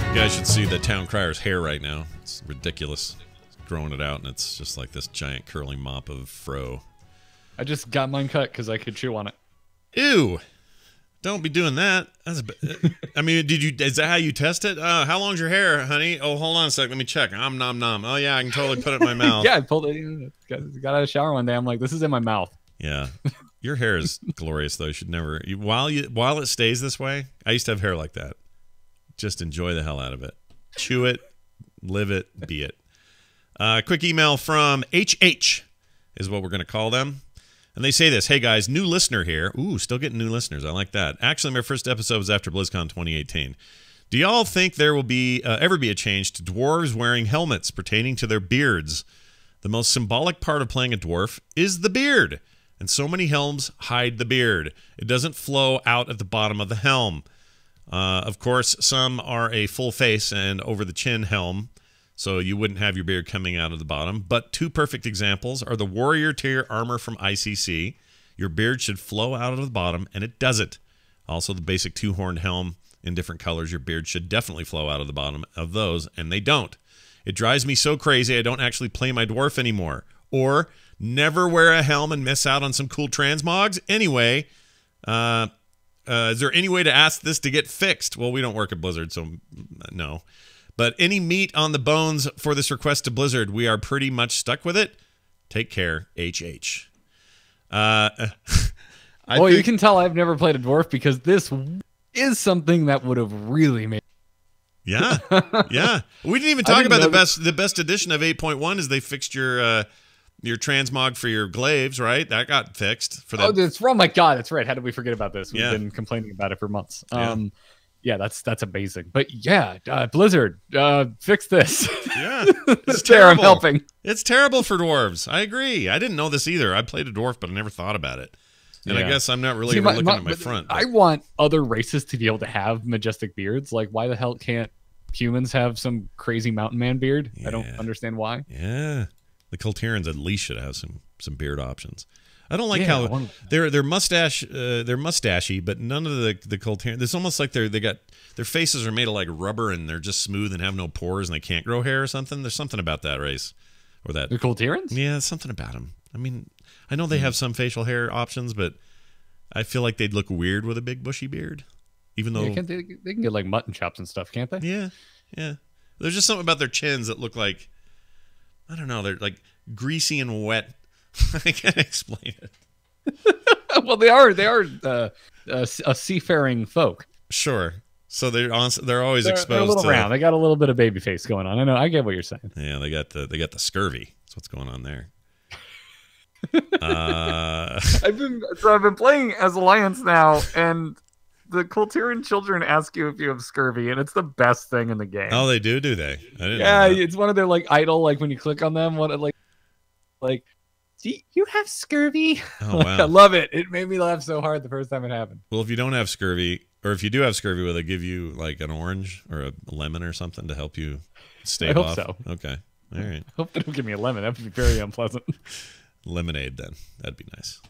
You guys should see the town crier's hair right now. It's ridiculous. It's growing it out, and it's just like this giant curly mop of fro. I just got mine cut because I could chew on it. Ew! Don't be doing that. I mean, is that how you test it? How long's your hair, honey? Oh, hold on a sec. Let me check. Nom nom. Oh yeah, I can totally put it in my mouth. Yeah, I pulled it. Got out of the shower one day. I'm like, this is in my mouth. Yeah. Your hair is glorious, though. You should never. While it stays this way, I used to have hair like that. Just enjoy the hell out of it. Chew it, live it, be it. Quick email from HH is what we're going to call them. And they say this, hey guys, new listener here. Ooh, still getting new listeners. I like that. Actually, my first episode was after BlizzCon 2018. Do y'all think there will ever be a change to dwarves wearing helmets pertaining to their beards? The most symbolic part of playing a dwarf is the beard. And so many helms hide the beard. It doesn't flow out at the bottom of the helm. Of course, some are a full face and over-the-chin helm, so you wouldn't have your beard coming out of the bottom. But two perfect examples are the warrior tier armor from ICC. Your beard should flow out of the bottom, and it doesn't. Also, the basic two-horned helm in different colors, your beard should definitely flow out of the bottom of those, and they don't. It drives me so crazy I don't actually play my dwarf anymore. Or never wear a helm and miss out on some cool transmogs. Anyway, is there any way to ask this to get fixed? Well, we don't work at Blizzard, so no. But any meat on the bones for this request to Blizzard, we are pretty much stuck with it. Take care, HH. You can tell I've never played a dwarf because this is something that would have really made. Yeah, yeah. We didn't even talk about the best edition of 8.1 is they fixed your transmog for your glaives, right? That got fixed for that. Oh my God, that's right. How did we forget about this? We've Yeah. been complaining about it for months. Yeah. Yeah, that's amazing. But yeah, Blizzard, fix this. Yeah, it's there. I'm helping. It's terrible for dwarves. I agree. I didn't know this either. I played a dwarf, but I never thought about it. And I guess I'm not really looking at my front. I want other races to be able to have majestic beards. Like, why the hell can't humans have some crazy mountain man beard? Yeah. I don't understand why. Yeah, the Kultirans at least should have some beard options. I don't like how they're mustachy, but none of the Kultirans. It's almost like their faces are made of like rubber and they're just smooth and have no pores and they can't grow hair or something. There's something about that race or that the Kultirans. Yeah, something about them. I mean, I know they have some facial hair options, but I feel like they'd look weird with a big bushy beard. Even though they can get like mutton chops and stuff, can't they? Yeah, yeah. There's just something about their chins that look like, I don't know, they're like greasy and wet. I can't explain it. Well, they are a seafaring folk. Sure. So they're always exposed. They're a little to round. They got a little bit of baby face going on. I know. I get what you're saying. Yeah, they got the scurvy. That's what's going on there. I've been playing as Alliance now, and the Kultiran children ask you if you have scurvy, and it's the best thing in the game. Oh, they do they? I didn't. Yeah, know that. it's one of their like idol. Like when you click on them, like. Do you have scurvy? Oh, wow. I love it. It made me laugh so hard the first time it happened. Well, if you don't have scurvy, or if you do have scurvy, will they give you like an orange or a lemon or something to help you stave off? I hope so. Okay. All right. I hope they don't give me a lemon. That would be very unpleasant. Lemonade, then. That'd be nice.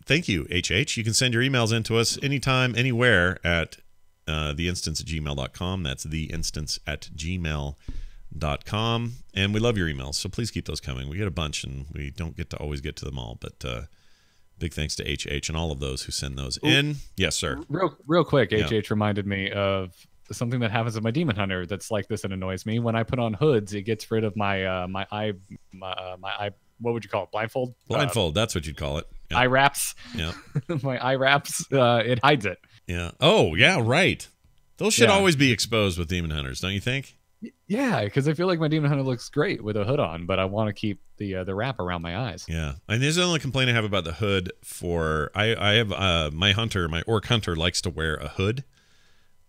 Thank you, HH. You can send your emails in to us anytime, anywhere at theinstance@gmail.com. That's theinstance@gmail.com. And we love your emails, so please keep those coming. We get a bunch and we don't get to always get to them all, but big thanks to HH and all of those who send those in. Yes, sir. Real quick, Yeah. HH reminded me of something that happens with my Demon Hunter that's like this and annoys me. When I put on hoods, it gets rid of my my eye what would you call it? Blindfold? Blindfold, that's what you'd call it. Yeah. Eye wraps. Yeah. My eye wraps, it hides it. Yeah. Oh, yeah, right. Those should Yeah. always be exposed with Demon Hunters, don't you think? Yeah, because I feel like my Demon Hunter looks great with a hood on, but I want to keep the wrap around my eyes. Yeah, and there's the only complaint I have about the hood. I have my orc hunter likes to wear a hood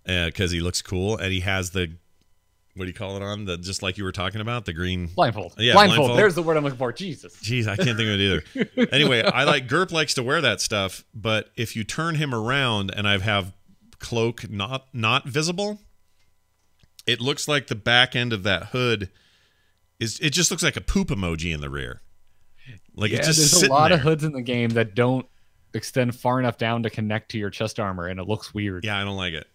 because he looks cool, and he has the what do you call it on? Just like you were talking about, the green blindfold. Yeah, blindfold. There's the word I'm looking for. Jesus. Jeez, I can't think of it either. Anyway, Gerp likes to wear that stuff, but if you turn him around and I have cloak not visible, it looks like the back end of that hood it just looks like a poop emoji in the rear. Like it's just there's a lot there. of hoods in the game that don't extend far enough down to connect to your chest armor, and it looks weird. Yeah, I don't like it.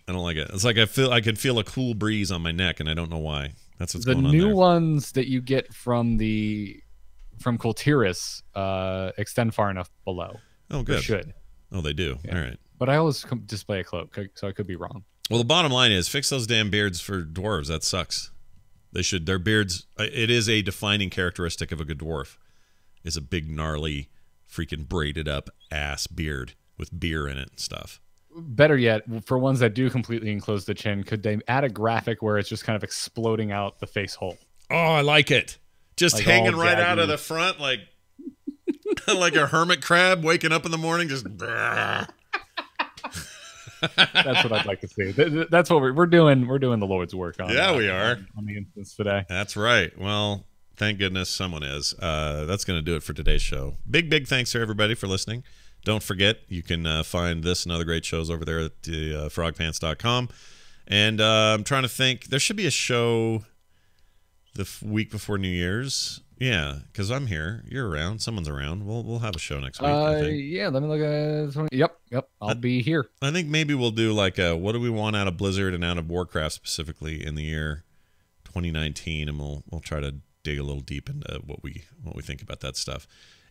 It's like I can feel a cool breeze on my neck, and I don't know why. That's what's going on there. The new ones that you get from Kultiris extend far enough below. Oh, good. They should. Oh, they do. Yeah. All right. But I always display a cloak, so I could be wrong. Well, the bottom line is fix those damn beards for dwarves. That sucks. They should. Their beards. It is a defining characteristic of a good dwarf. Is a big gnarly, freaking braided up ass beard with beer in it and stuff. Better yet, for ones that do completely enclose the chin, could they add a graphic where it's just kind of exploding out the face hole? Oh, I like it. Just like hanging right out of the front, like like a hermit crab waking up in the morning, just. That's what I'd like to see. That's what we're doing. We're doing the Lord's work on. Yeah, we are on the instance today. That's right. Well, thank goodness someone is. That's going to do it for today's show. Big thanks to everybody for listening. Don't forget, you can find this and other great shows over there at the frogpants.com. And I'm trying to think. There should be a show the week before New Year's. Yeah, because I'm here. You're around. Someone's around. We'll have a show next week. I think. Yeah, let me look at it. Yep. I'll be here. I think maybe we'll do like what do we want out of Blizzard and out of Warcraft specifically in the year 2019, and we'll try to dig a little deep into what we think about that stuff.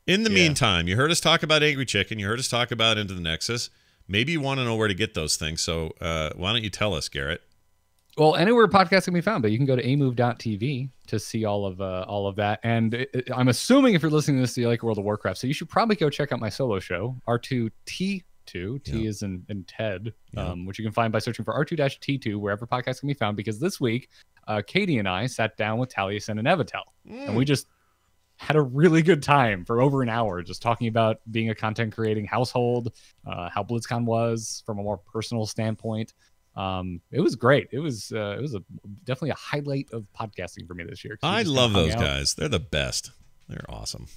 In the meantime, you heard us talk about Angry Chicken. You heard us talk about Into the Nexus. Maybe you want to know where to get those things. So why don't you tell us, Garrett? Well, anywhere podcasts can be found, but you can go to amove.tv to see all of that. And I'm assuming if you're listening to this, you like World of Warcraft, so you should probably go check out my solo show, R2T2. T is in Ted, which you can find by searching for R2-T2 wherever podcasts can be found. Because this week, Katie and I sat down with Taliesin and Evitel, and we just had a really good time for over an hour, just talking about being a content creating household, how BlizzCon was from a more personal standpoint. It was great. It was definitely a highlight of podcasting for me this year. I love those guys. They're the best. They're awesome.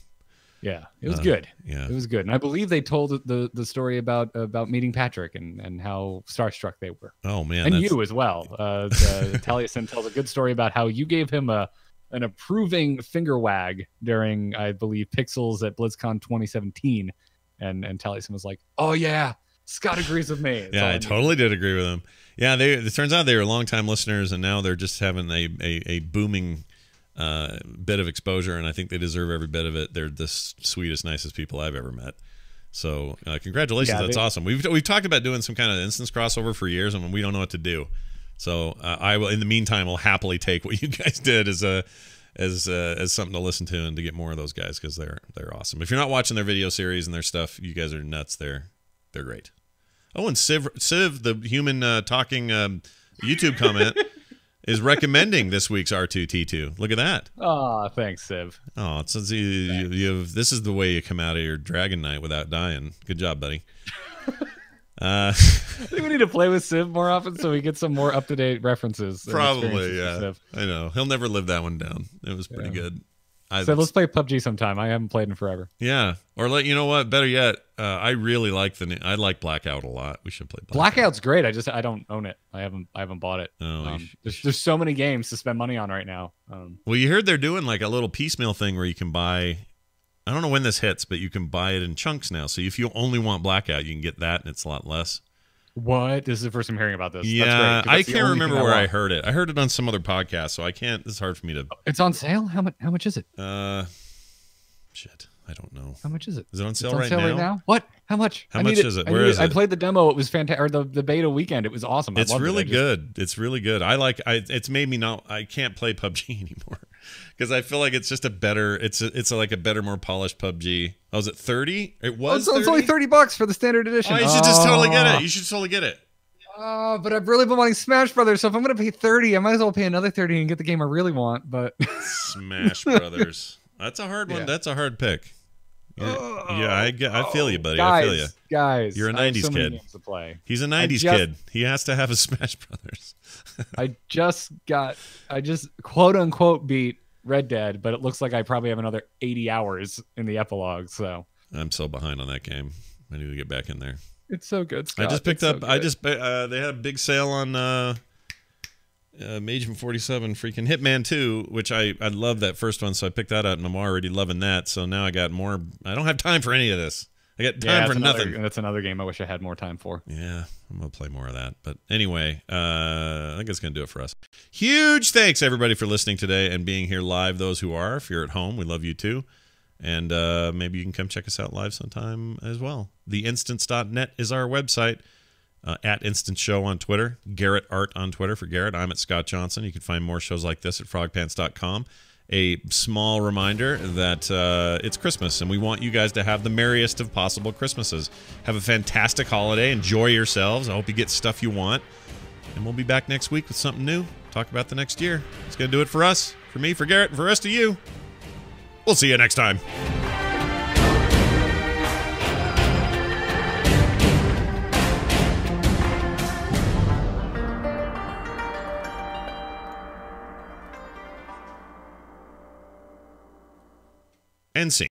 Yeah, it was good. Yeah, it was good. And I believe they told the story about meeting Patrick and how starstruck they were. Oh man, and you as well. Taliesin tells a good story about how you gave him an approving finger wag during, I believe, Pixels at BlizzCon 2017, and Taliesin was like, "Oh yeah, Scott agrees with me." Yeah, I totally did agree with him. Yeah, it turns out they were longtime listeners, and now they're just having a booming bit of exposure, and I think they deserve every bit of it. They're the sweetest, nicest people I've ever met. So congratulations, that's awesome. We've talked about doing some kind of instance crossover for years, and we don't know what to do. So I will. In the meantime, will happily take what you guys did as something to listen to and to get more of those guys, because they're awesome. If you're not watching their video series and their stuff, you guys are nuts. They're great. Oh, and Civ, the human talking YouTube comment is recommending this week's R2-T2. Look at that. Oh, thanks, Civ. Oh, you have, this is the way you come out of your Dragon Night without dying. Good job, buddy. I think we need to play with Civ more often so we get some more up-to-date references. Probably, yeah. I know. He'll never live that one down. It was pretty good. So let's play PUBG sometime. I haven't played in forever. Yeah. Or you know what? Better yet, I really like I like Blackout a lot. We should play Blackout. Blackout's great. I don't own it. I haven't bought it. Oh, there's so many games to spend money on right now. Well, you heard they're doing like a little piecemeal thing where you can buy. I don't know when this hits, but you can buy it in chunks now. So if you only want Blackout, you can get that, and it's a lot less. What? This is the first I'm hearing about this. Yeah, I can't remember where I heard it. I heard it on some other podcast, so I can't. It's hard for me to. It's on sale. How much is it? Shit, I don't know. How much is it? Is it on sale, right now? What? How much? How much is it? Where is it? I played the demo. It was fantastic. Or the beta weekend. It was awesome. It's really good. It's really good. It's made me not. I can't play PUBG anymore because I feel like it's just a better. It's like a better, more polished PUBG. Oh, was it 30? It was. It's only $30 for the standard edition. Oh, you should just totally get it. You should totally get it. But I've really been wanting Smash Brothers, so if I'm going to pay $30, I might as well pay another $30 and get the game I really want. But Smash Brothers, that's a hard one. Yeah. That's a hard pick. I feel you, buddy. I feel you. Guys, You're a I have 90s so many kid. games to play. He's a 90s kid. He has to have a Smash Brothers. I just quote unquote beat Red Dead, but it looks like I probably have another 80 hours in the epilogue. So I'm so behind on that game. I need to get back in there. It's so good, Scott. I just picked up. They had a big sale on Mage 47 freaking Hitman 2, which I love that first one, so I picked that up, and I'm already loving that. So now I got more. I don't have time for any of this. I got time for nothing. That's another game I wish I had more time for. Yeah, I'm going to play more of that. But anyway, I think it's going to do it for us. Huge thanks, everybody, for listening today and being here live. Those who are, if you're at home, we love you too. And maybe you can come check us out live sometime as well. Theinstance.net is our website. At Instant Show on Twitter. Garrett Art on Twitter for Garrett. I'm at Scott Johnson. You can find more shows like this at frogpants.com. A small reminder that it's Christmas, and we want you guys to have the merriest of possible Christmases. Have a fantastic holiday. Enjoy yourselves. I hope you get stuff you want. And we'll be back next week with something new. Talk about the next year. It's going to do it for us, for me, for Garrett, and for the rest of you. We'll see you next time. And scene.